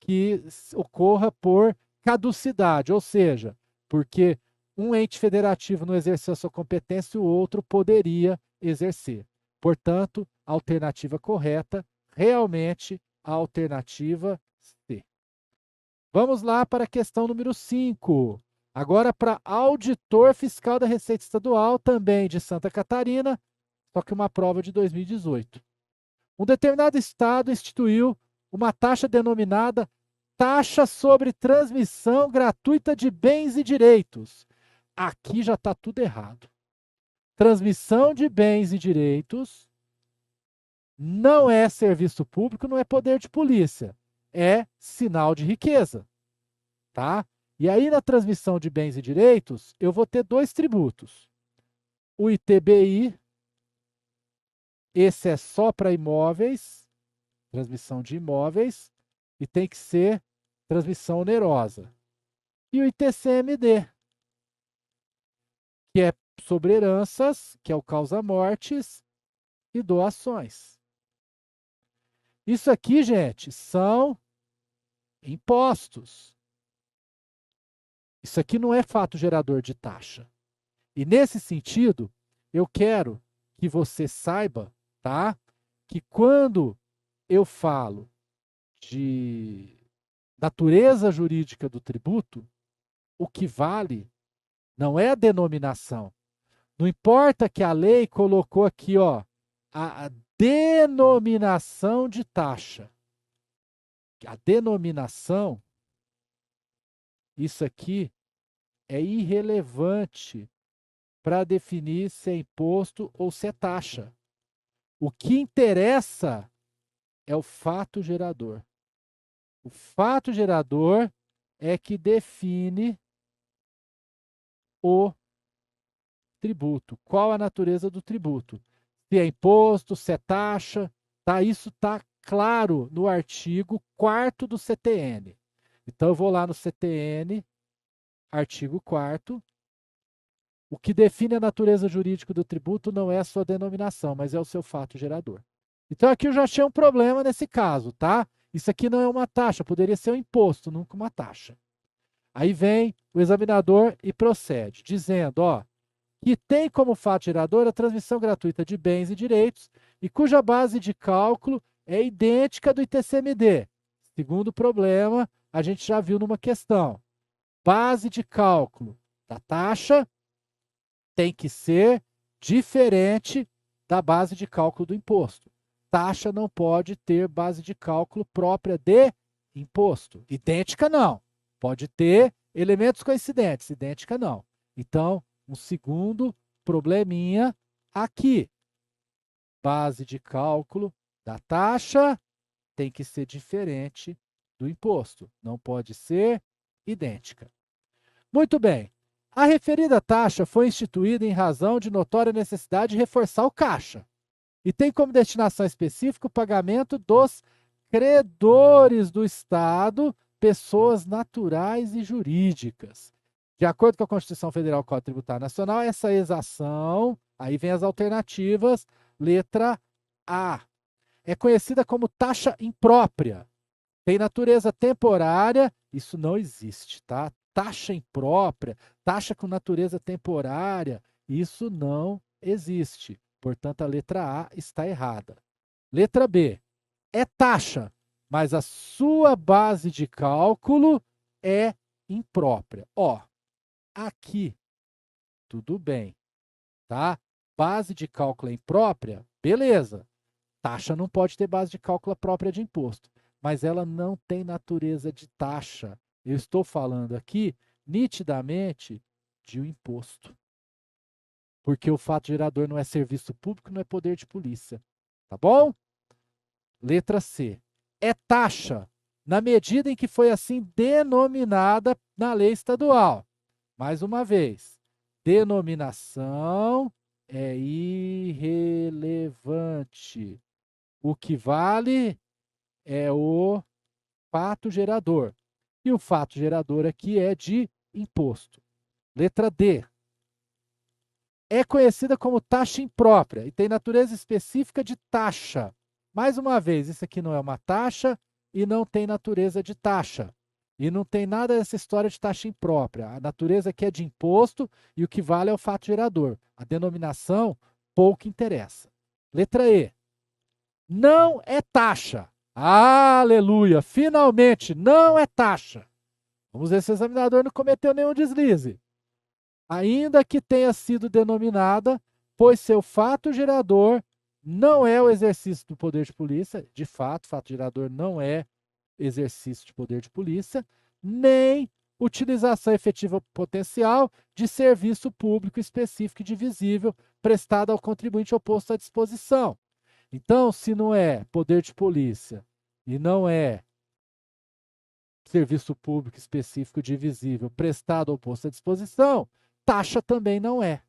que ocorra por caducidade, ou seja, porque um ente federativo não exerceu a sua competência e o outro poderia exercer. Portanto, a alternativa correta, realmente a alternativa C. Vamos lá para a questão número 5. Agora para auditor fiscal da Receita Estadual, também de Santa Catarina, só que uma prova de 2018. Um determinado estado instituiu uma taxa denominada taxa sobre transmissão gratuita de bens e direitos. Aqui já está tudo errado. Transmissão de bens e direitos não é serviço público, não é poder de polícia. É sinal de riqueza. Tá? E aí, na transmissão de bens e direitos, eu vou ter dois tributos. O ITBI, esse é só para imóveis, transmissão de imóveis, e tem que ser transmissão onerosa. E o ITCMD, que é sobre heranças, que é o causa-mortes e doações. Isso aqui, gente, são impostos. Isso aqui não é fato gerador de taxa. E nesse sentido, eu quero que você saiba, tá? Que quando eu falo de natureza jurídica do tributo, o que vale não é a denominação. Não importa que a lei colocou aqui, ó, a denominação de taxa. A denominação, isso aqui é irrelevante para definir se é imposto ou se é taxa. O que interessa é o fato gerador. O fato gerador é que define o tributo. Qual a natureza do tributo? Se é imposto, se é taxa, tá? Isso está claro no artigo 4º do CTN. Então, eu vou lá no CTN, artigo 4º. O que define a natureza jurídica do tributo não é a sua denominação, mas é o seu fato gerador. Então, aqui eu já achei um problema nesse caso, tá? Isso aqui não é uma taxa, poderia ser um imposto, nunca uma taxa. Aí vem o examinador e procede, dizendo, ó, que tem como fato gerador a transmissão gratuita de bens e direitos e cuja base de cálculo é idêntica do ITCMD. Segundo problema, a gente já viu numa questão. Base de cálculo da taxa tem que ser diferente da base de cálculo do imposto. Taxa não pode ter base de cálculo própria de imposto. Idêntica não. Pode ter elementos coincidentes, idêntica não. Então, um segundo probleminha aqui. Base de cálculo da taxa tem que ser diferente do imposto. Não pode ser idêntica. Muito bem. A referida taxa foi instituída em razão de notória necessidade de reforçar o caixa e tem como destinação específica o pagamento dos credores do Estado, pessoas naturais e jurídicas. De acordo com a Constituição Federal e o Código Tributário Nacional, essa exação, aí vem as alternativas, letra A, é conhecida como taxa imprópria. Tem natureza temporária, isso não existe, tá? Taxa imprópria, taxa com natureza temporária, isso não existe. Portanto, a letra A está errada. Letra B, é taxa, mas a sua base de cálculo é imprópria. Ó, aqui, tudo bem, tá? Base de cálculo é imprópria, beleza. Taxa não pode ter base de cálculo própria de imposto, mas ela não tem natureza de taxa. Eu estou falando aqui, nitidamente, de um imposto. Porque o fato gerador não é serviço público, não é poder de polícia. Tá bom? Letra C. É taxa, na medida em que foi assim denominada na lei estadual. Mais uma vez, denominação é irrelevante. O que vale é o fato gerador. E o fato gerador aqui é de imposto. Letra D. É conhecida como taxa imprópria e tem natureza específica de taxa. Mais uma vez, isso aqui não é uma taxa e não tem natureza de taxa. E não tem nada dessa história de taxa imprópria. A natureza aqui é de imposto e o que vale é o fato gerador. A denominação pouco interessa. Letra E. Não é taxa. Aleluia! Finalmente, não é taxa. Vamos ver se o examinador não cometeu nenhum deslize. Ainda que tenha sido denominada, pois seu fato gerador não é o exercício do poder de polícia, de fato, fato gerador não é exercício de poder de polícia, nem utilização efetiva potencial de serviço público específico e divisível prestado ao contribuinte ou posto à disposição. Então, se não é poder de polícia e não é serviço público específico divisível prestado ou posto à disposição, taxa também não é.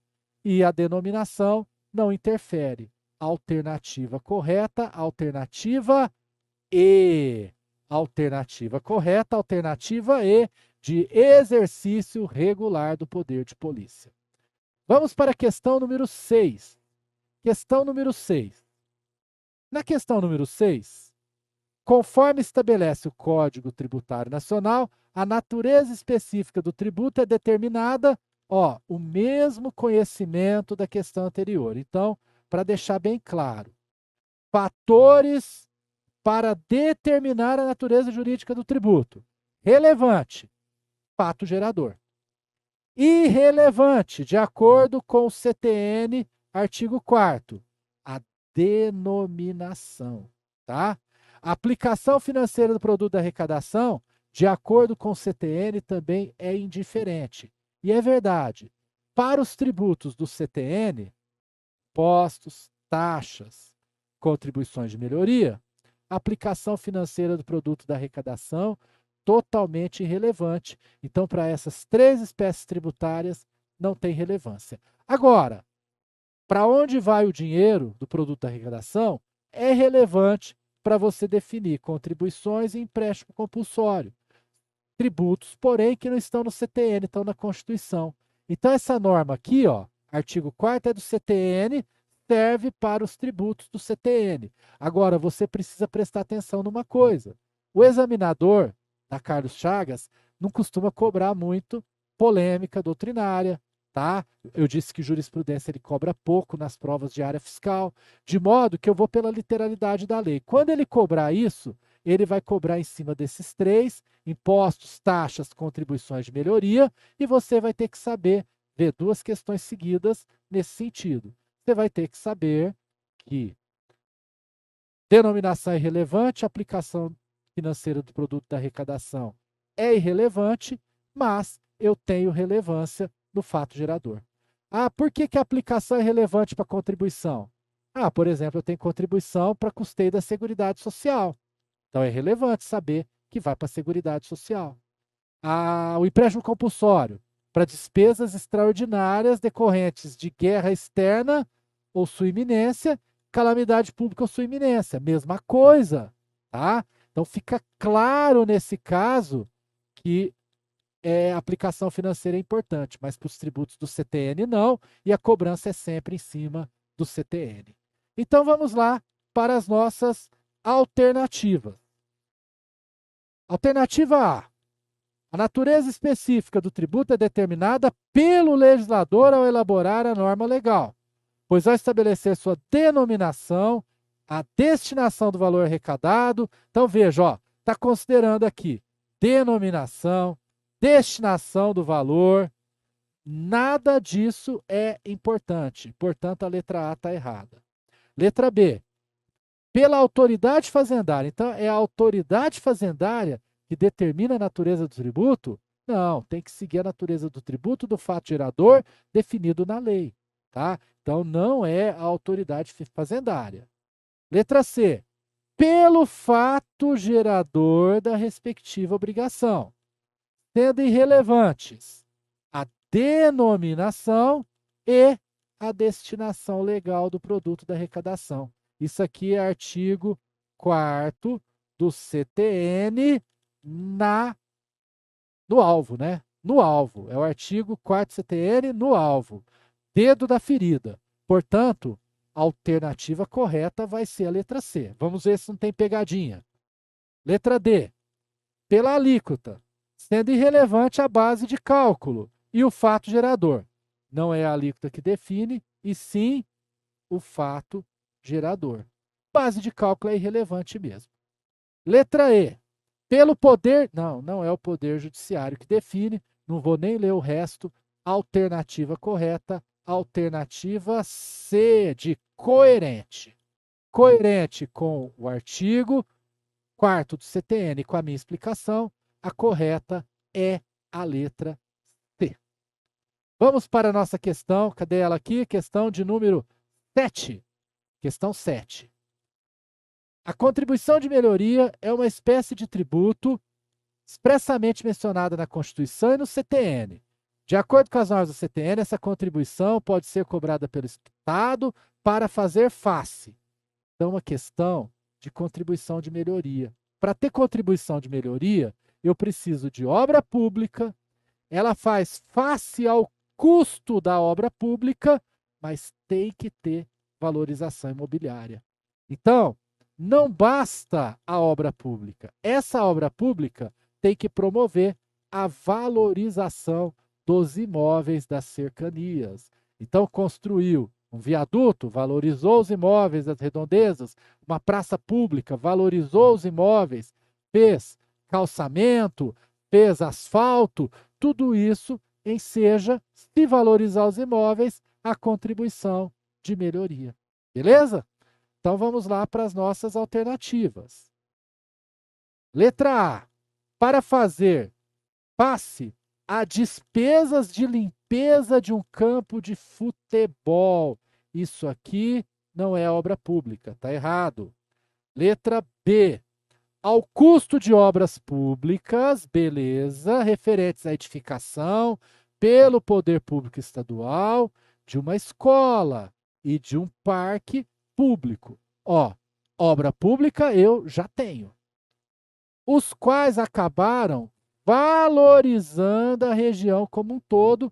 E a denominação não interfere. Alternativa correta, alternativa E. Alternativa correta, alternativa E, de exercício regular do poder de polícia. Vamos para a questão número 6. Questão número 6. Na questão número 6, conforme estabelece o Código Tributário Nacional, a natureza específica do tributo é determinada, ó, o mesmo conhecimento da questão anterior. Então, para deixar bem claro, fatores para determinar a natureza jurídica do tributo. Relevante, fato gerador. Irrelevante, de acordo com o CTN, artigo 4º, a denominação, tá? A aplicação financeira do produto da arrecadação, de acordo com o CTN, também é indiferente. E é verdade, para os tributos do CTN, impostos, taxas, contribuições de melhoria, a aplicação financeira do produto da arrecadação totalmente irrelevante. Então, para essas 3 espécies tributárias, não tem relevância. Agora, para onde vai o dinheiro do produto da arrecadação é relevante para você definir contribuições e empréstimo compulsório. Tributos, porém, que não estão no CTN, estão na Constituição. Então, essa norma aqui, ó, artigo 4º é do CTN, serve para os tributos do CTN. Agora, você precisa prestar atenção numa coisa. O examinador da Carlos Chagas não costuma cobrar muito polêmica doutrinária, tá? Eu disse que jurisprudência ele cobra pouco nas provas de área fiscal, de modo que eu vou pela literalidade da lei. Quando ele cobrar isso, ele vai cobrar em cima desses 3, impostos, taxas, contribuições de melhoria, e você vai ter que saber ver 2 questões seguidas nesse sentido. Você vai ter que saber que denominação é irrelevante, aplicação financeira do produto da arrecadação é irrelevante, mas eu tenho relevância no fato gerador. Ah, por que a aplicação é relevante para a contribuição? Ah, por exemplo, eu tenho contribuição para custeio da Seguridade Social. Então, é relevante saber que vai para a Seguridade Social. Ah, o empréstimo compulsório para despesas extraordinárias decorrentes de guerra externa ou sua iminência, calamidade pública ou sua iminência. Mesma coisa, tá? Então, fica claro nesse caso que a aplicação financeira é importante, mas para os tributos do CTN não, e a cobrança é sempre em cima do CTN. Então, vamos lá para as nossas alternativas. Alternativa A. A natureza específica do tributo é determinada pelo legislador ao elaborar a norma legal, pois ao estabelecer sua denominação, a destinação do valor arrecadado, então veja, está considerando aqui denominação, destinação do valor, nada disso é importante, portanto a letra A está errada. Letra B, pela autoridade fazendária, então é a autoridade fazendária que determina a natureza do tributo? Não, tem que seguir a natureza do tributo do fato gerador definido na lei, tá? Então não é a autoridade fazendária. Letra C, pelo fato gerador da respectiva obrigação, sendo irrelevantes a denominação e a destinação legal do produto da arrecadação. Isso aqui é artigo 4º do CTN no alvo, né? No alvo. É o artigo 4º CTN no alvo. Dedo da ferida. Portanto, a alternativa correta vai ser a letra C. Vamos ver se não tem pegadinha. Letra D. Pela alíquota, sendo irrelevante a base de cálculo e o fato gerador. Não é a alíquota que define, e sim o fato gerador. Base de cálculo é irrelevante mesmo. Letra E. Pelo poder... Não é o poder judiciário que define. Não vou nem ler o resto. Alternativa correta. Alternativa C, de coerente. Coerente com o artigo 4º do CTN, com a minha explicação, a correta é a letra C. Vamos para a nossa questão. Cadê ela aqui? Questão de número 7. Questão 7. A contribuição de melhoria é uma espécie de tributo expressamente mencionada na Constituição e no CTN. De acordo com as normas do CTN, essa contribuição pode ser cobrada pelo Estado para fazer face. Então, uma questão de contribuição de melhoria. Para ter contribuição de melhoria, eu preciso de obra pública, ela faz face ao custo da obra pública, mas tem que ter valorização imobiliária. Então, não basta a obra pública. Essa obra pública tem que promover a valorização dos imóveis das cercanias. Então, construiu um viaduto, valorizou os imóveis das redondezas, uma praça pública, valorizou os imóveis, fez calçamento, fez asfalto, tudo isso enseja, se valorizar os imóveis, a contribuição de melhoria. Beleza? Então, vamos lá para as nossas alternativas. Letra A. Para fazer face a despesas de limpeza de um campo de futebol. Isso aqui não é obra pública, está errado. Letra B. ao custo de obras públicas, beleza, referentes à edificação pelo poder público estadual de uma escola e de um parque público. Ó, obra pública eu já tenho. Os quais acabaram valorizando a região como um todo,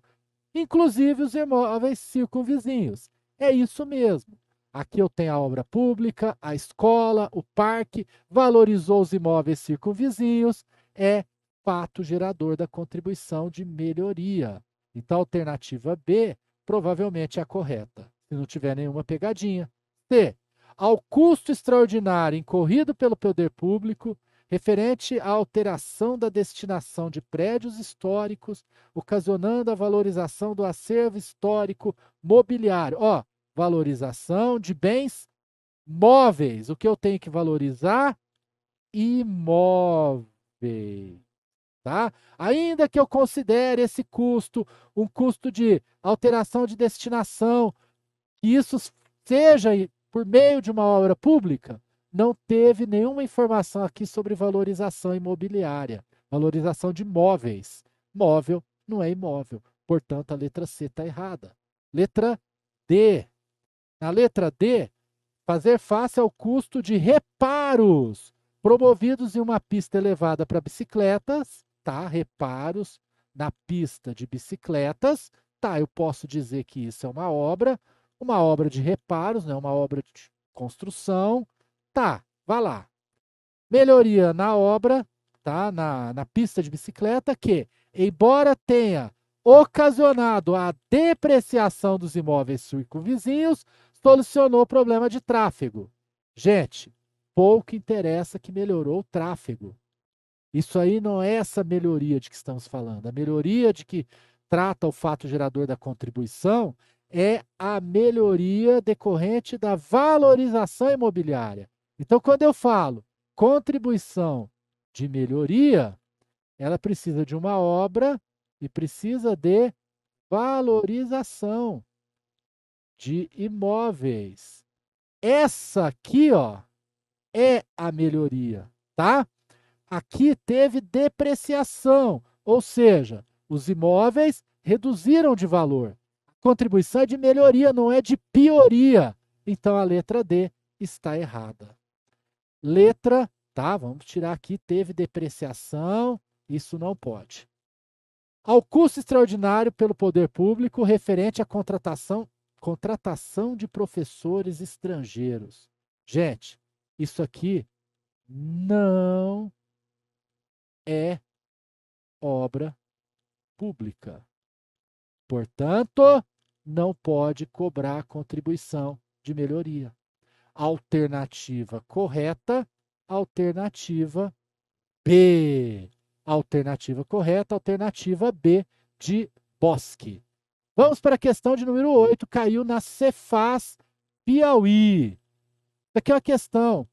inclusive os imóveis circunvizinhos. É isso mesmo. Aqui eu tenho a obra pública, a escola, o parque, valorizou os imóveis circunvizinhos, é fato gerador da contribuição de melhoria. Então, a alternativa B provavelmente é a correta, se não tiver nenhuma pegadinha. C. Ao custo extraordinário incorrido pelo poder público, referente à alteração da destinação de prédios históricos, ocasionando a valorização do acervo histórico mobiliário. Ó, valorização de bens móveis. O que eu tenho que valorizar? Imóveis. Tá? Ainda que eu considere esse custo um custo de alteração de destinação, que isso seja por meio de uma obra pública, não teve nenhuma informação aqui sobre valorização imobiliária, valorização de imóveis. Móvel não é imóvel, portanto a letra C está errada. Letra D. Na letra D, fazer face ao custo de reparos promovidos em uma pista elevada para bicicletas, tá? Reparos na pista de bicicletas, tá? Eu posso dizer que isso é uma obra de reparos, né? Uma obra de construção, tá? Vá lá. Melhoria na obra, tá? Na pista de bicicleta, que, embora tenha ocasionado a depreciação dos imóveis circunvizinhos, solucionou o problema de tráfego. Gente, pouco interessa que melhorou o tráfego. Isso aí não é essa melhoria de que estamos falando. A melhoria de que trata o fato gerador da contribuição é a melhoria decorrente da valorização imobiliária. Então, quando eu falo contribuição de melhoria, ela precisa de uma obra e precisa de valorização de imóveis. Essa aqui, ó, é a melhoria, tá? Aqui teve depreciação, ou seja, os imóveis reduziram de valor. A contribuição é de melhoria, não é de pioria. Então a letra D está errada. Letra, tá? Vamos tirar aqui, teve depreciação, isso não pode. Ao custo extraordinário pelo poder público referente à contratação de professores estrangeiros. Gente, isso aqui não é obra pública. Portanto, não pode cobrar contribuição de melhoria. Alternativa correta, alternativa B. Alternativa correta, alternativa B de Bosque. Vamos para a questão de número 8, caiu na Cefaz Piauí. Isso aqui é uma questão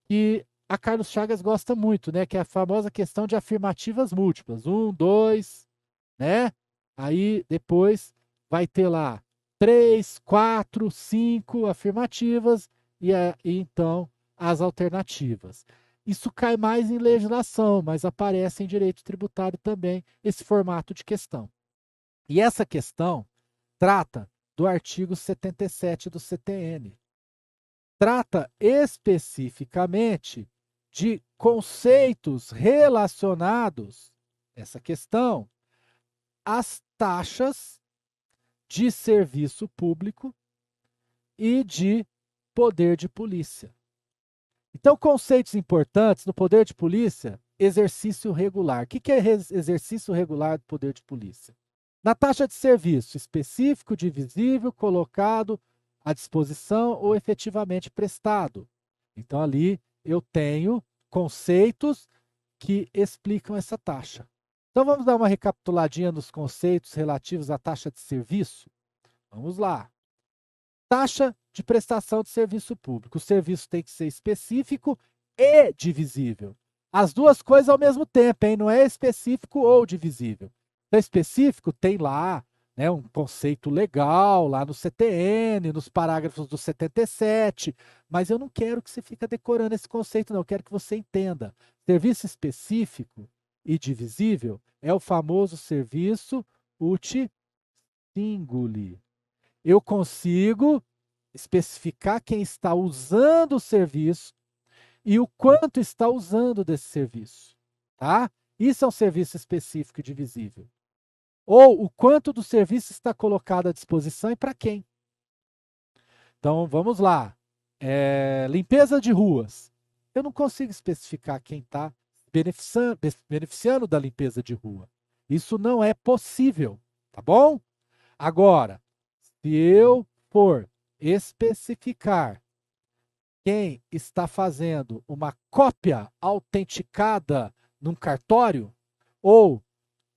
que a Carlos Chagas gosta muito, né? Que é a famosa questão de afirmativas múltiplas. 1, 2, né? Aí depois vai ter lá 3, 4, 5 afirmativas e então as alternativas. Isso cai mais em legislação, mas aparece em direito tributário também esse formato de questão. E essa questão trata do artigo 77 do CTN. Trata especificamente de conceitos relacionados, essa questão, às taxas de serviço público e de poder de polícia. Então, conceitos importantes no poder de polícia, exercício regular. O que é exercício regular do poder de polícia? Na taxa de serviço, específico, divisível, colocado à disposição ou efetivamente prestado. Então, ali eu tenho conceitos que explicam essa taxa. Então, vamos dar uma recapituladinha nos conceitos relativos à taxa de serviço? Vamos lá. Taxa de prestação de serviço público. O serviço tem que ser específico e divisível. As duas coisas ao mesmo tempo, hein? Não é específico ou divisível. Então, específico tem lá, né, um conceito legal lá no CTN, nos parágrafos do 77, mas eu não quero que você fique decorando esse conceito, não. Eu quero que você entenda. Serviço específico e divisível é o famoso serviço uti singuli. Eu consigo especificar quem está usando o serviço e o quanto está usando desse serviço, tá? Isso é um serviço específico e divisível. Ou o quanto do serviço está colocado à disposição e para quem. Então, vamos lá. Limpeza de ruas. Eu não consigo especificar quem está beneficiando da limpeza de rua. Isso não é possível, tá bom? Agora, se eu for especificar quem está fazendo uma cópia autenticada num cartório, ou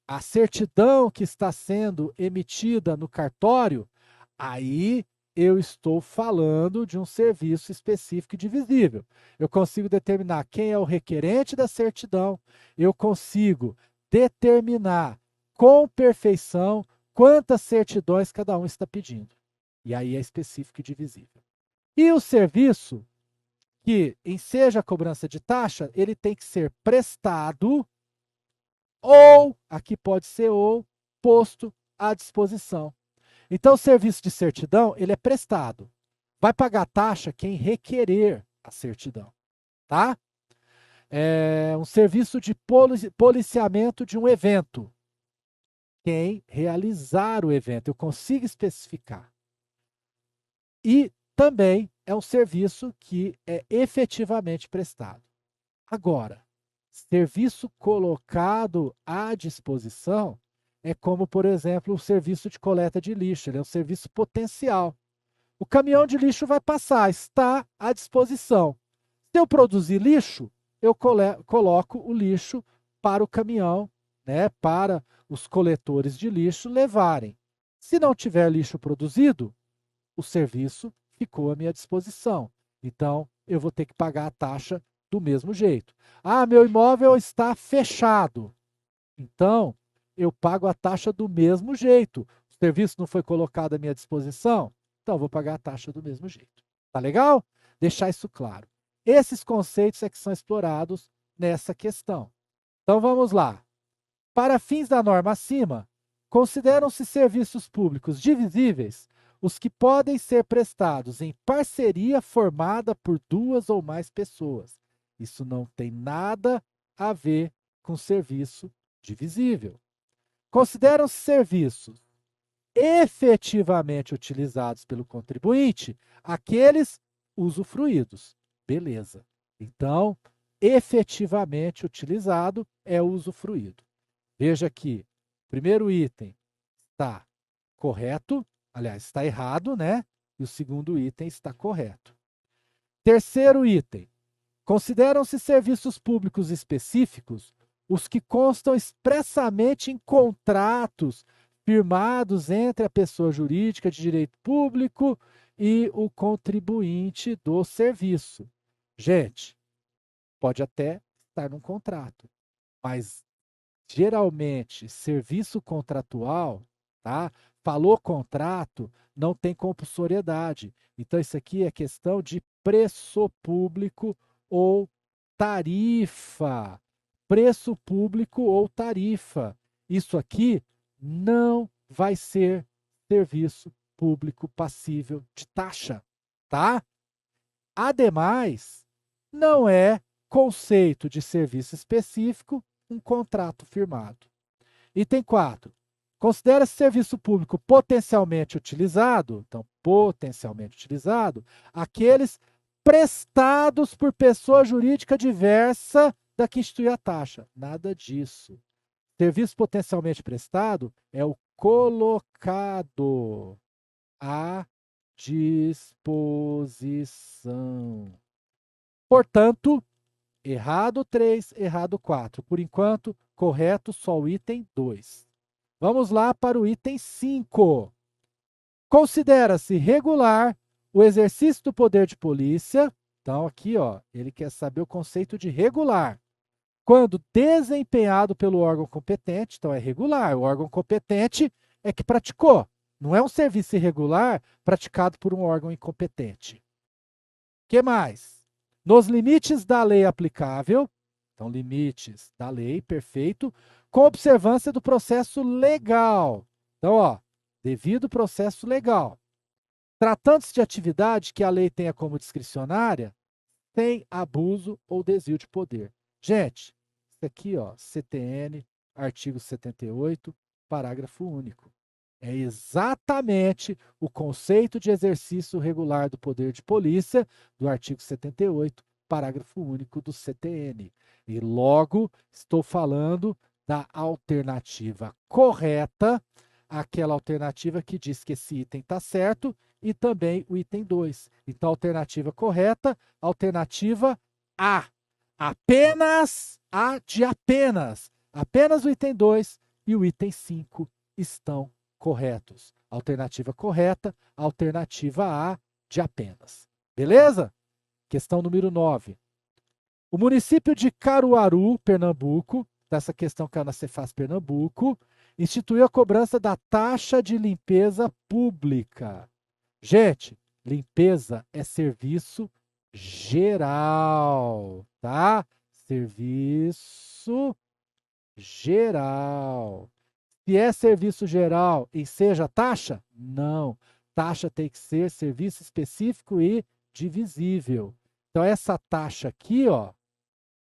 a certidão que está sendo emitida no cartório, aí eu estou falando de um serviço específico e divisível. Eu consigo determinar quem é o requerente da certidão, eu consigo determinar com perfeição quantas certidões cada um está pedindo. E aí é específico e divisível. E o serviço que enseja a cobrança de taxa, ele tem que ser prestado ou, aqui pode ser ou, posto à disposição. Então, o serviço de certidão, ele é prestado. Vai pagar taxa quem requerer a certidão, tá? É um serviço de policiamento de um evento. Quem realizar o evento, eu consigo especificar. E também é um serviço que é efetivamente prestado. Agora, serviço colocado à disposição é como, por exemplo, o serviço de coleta de lixo. Ele é um serviço potencial. O caminhão de lixo vai passar, está à disposição. Se eu produzir lixo, eu coloco o lixo para o caminhão, né, para os coletores de lixo levarem. Se não tiver lixo produzido, o serviço ficou à minha disposição. Então, eu vou ter que pagar a taxa do mesmo jeito. Ah, meu imóvel está fechado. Então, eu pago a taxa do mesmo jeito. O serviço não foi colocado à minha disposição? Então, eu vou pagar a taxa do mesmo jeito. Tá legal? Deixar isso claro. Esses conceitos é que são explorados nessa questão. Então, vamos lá. Para fins da norma acima, consideram-se serviços públicos divisíveis os que podem ser prestados em parceria formada por duas ou mais pessoas. Isso não tem nada a ver com serviço divisível. Consideram-se serviços efetivamente utilizados pelo contribuinte aqueles usufruídos. Beleza. Então, efetivamente utilizado é usufruído. Veja que o primeiro item está correto, aliás, está errado, né? E o segundo item está correto. Terceiro item. Consideram-se serviços públicos específicos os que constam expressamente em contratos firmados entre a pessoa jurídica de direito público e o contribuinte do serviço. Gente, pode até estar num contrato, mas geralmente serviço contratual, tá? Falou contrato, não tem compulsoriedade. Então, isso aqui é questão de preço público ou tarifa. Preço público ou tarifa. Isso aqui não vai ser serviço público passível de taxa, tá? Ademais, não é conceito de serviço específico um contrato firmado. Item 4. Considera-se serviço público potencialmente utilizado, então, potencialmente utilizado, aqueles prestados por pessoa jurídica diversa da que institui a taxa. Nada disso. Serviço potencialmente prestado é o colocado à disposição. Portanto, errado 3, errado 4. Por enquanto, correto só o item 2. Vamos lá para o item 5. Considera-se regular o exercício do poder de polícia. Então, aqui, ó, ele quer saber o conceito de regular. Quando desempenhado pelo órgão competente, então é regular. O órgão competente é que praticou. Não é um serviço irregular praticado por um órgão incompetente. O que mais? Nos limites da lei aplicável, então limites da lei, perfeito, com observância do processo legal. Então, ó, devido processo legal. Tratando-se de atividade que a lei tenha como discricionária, sem abuso ou desvio de poder. Gente, isso aqui, ó, CTN, artigo 78, parágrafo único. É exatamente o conceito de exercício regular do poder de polícia do artigo 78, parágrafo único do CTN. E logo estou falando da alternativa correta, aquela alternativa que diz que esse item está certo e também o item 2. Então, alternativa correta, alternativa A. Apenas A de apenas. Apenas o item 2 e o item 5 estão corretos. Alternativa correta, alternativa A de apenas. Beleza? Questão número 9. O município de Caruaru, Pernambuco, dessa questão caiu na Cefaz Pernambuco, instituiu a cobrança da taxa de limpeza pública. Gente, limpeza é serviço geral, tá? Serviço geral. Se é serviço geral e seja taxa, não. Taxa tem que ser serviço específico e divisível. Então, essa taxa aqui, ó,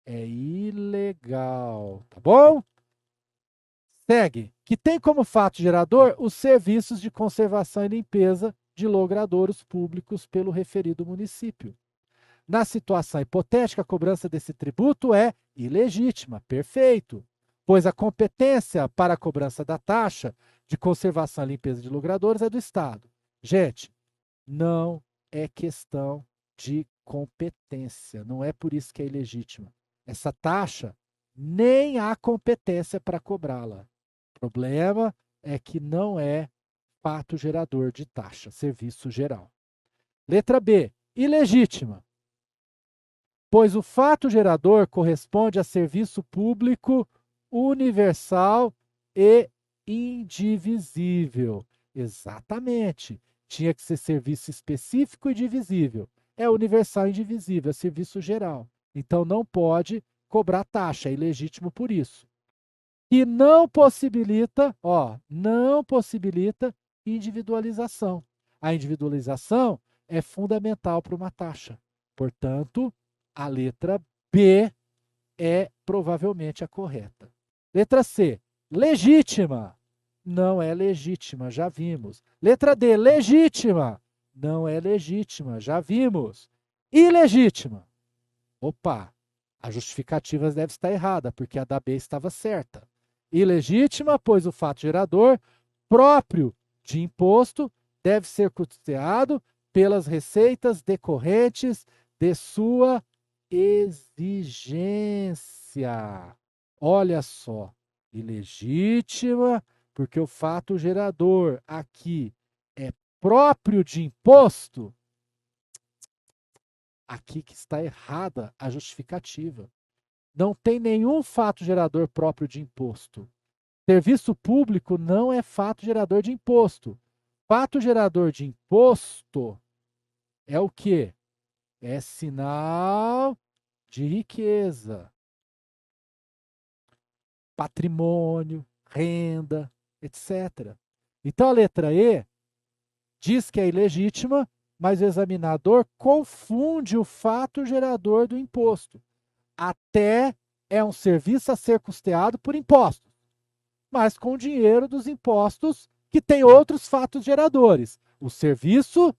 é ilegal, tá bom? Segue. Que tem como fato gerador os serviços de conservação e limpeza de logradouros públicos pelo referido município. Na situação hipotética, a cobrança desse tributo é ilegítima, perfeito, pois a competência para a cobrança da taxa de conservação e limpeza de logradouros é do Estado. Gente, não é questão de competência, não é por isso que é ilegítima. Essa taxa nem há competência para cobrá-la. O problema é que não é fato gerador de taxa, serviço geral. Letra B, ilegítima, pois o fato gerador corresponde a serviço público universal e indivisível. Exatamente. Tinha que ser serviço específico e divisível. É universal e indivisível, é serviço geral. Então não pode cobrar taxa, é ilegítimo por isso. E não possibilita, ó, não possibilita individualização. A individualização é fundamental para uma taxa. Portanto, a letra B é provavelmente a correta. Letra C, legítima. Não é legítima, já vimos. Letra D, legítima. Não é legítima, já vimos. Ilegítima. Opa, a justificativa deve estar errada, porque a da B estava certa. Ilegítima, pois o fato gerador próprio de imposto deve ser custeado pelas receitas decorrentes de sua exigência. Olha só, ilegítima, porque o fato gerador aqui é próprio de imposto. Aqui que está errada a justificativa. Não tem nenhum fato gerador próprio de imposto. Serviço público não é fato gerador de imposto. Fato gerador de imposto é o quê? É sinal de riqueza, patrimônio, renda, etc. Então a letra E diz que é ilegítima, mas o examinador confunde o fato gerador do imposto. Até é um serviço a ser custeado por impostos, mas com o dinheiro dos impostos que tem outros fatos geradores. O serviço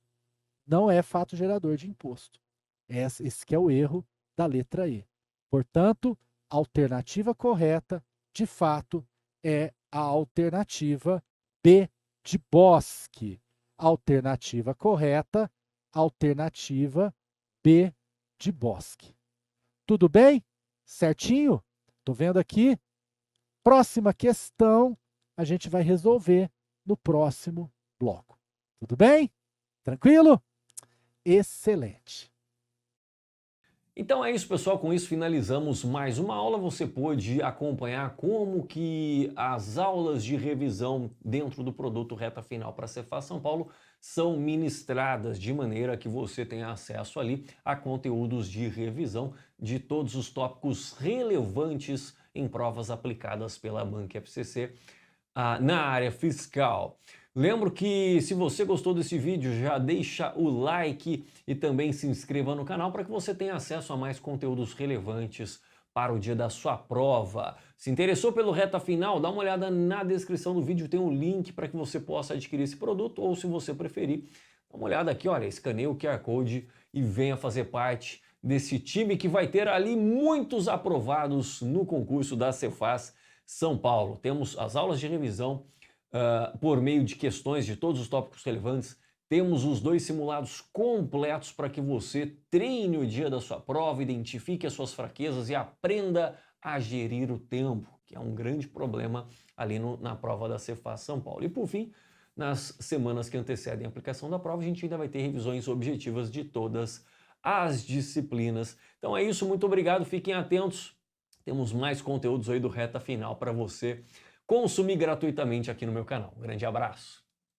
não é fato gerador de imposto. Esse que é o erro da letra E. Portanto, a alternativa correta, de fato, é a alternativa B de Bosque. Alternativa correta, alternativa B de Bosque. Tudo bem? Certinho? Estou vendo aqui. Próxima questão a gente vai resolver no próximo bloco. Tudo bem? Tranquilo? Excelente. Então é isso, pessoal. Com isso finalizamos mais uma aula. Você pôde acompanhar como que as aulas de revisão dentro do produto Reta Final para a Cefaz São Paulo são ministradas de maneira que você tenha acesso ali a conteúdos de revisão de todos os tópicos relevantes em provas aplicadas pela Banca FCC na área fiscal. Lembro que se você gostou desse vídeo, já deixa o like e também se inscreva no canal para que você tenha acesso a mais conteúdos relevantes para o dia da sua prova. Se interessou pelo Reta Final, dá uma olhada na descrição do vídeo, tem um link para que você possa adquirir esse produto, ou se você preferir, dá uma olhada aqui, olha, escaneie o QR Code e venha fazer parte desse time que vai ter ali muitos aprovados no concurso da Cefaz São Paulo. Temos as aulas de revisão por meio de questões de todos os tópicos relevantes. Temos os 2 simulados completos para que você treine o dia da sua prova, identifique as suas fraquezas e aprenda a gerir o tempo, que é um grande problema ali na prova da Cefaz São Paulo. E por fim, nas semanas que antecedem a aplicação da prova, a gente ainda vai ter revisões objetivas de todas as disciplinas. Então é isso, muito obrigado, fiquem atentos. Temos mais conteúdos aí do Reta Final para você consumir gratuitamente aqui no meu canal. Um grande abraço!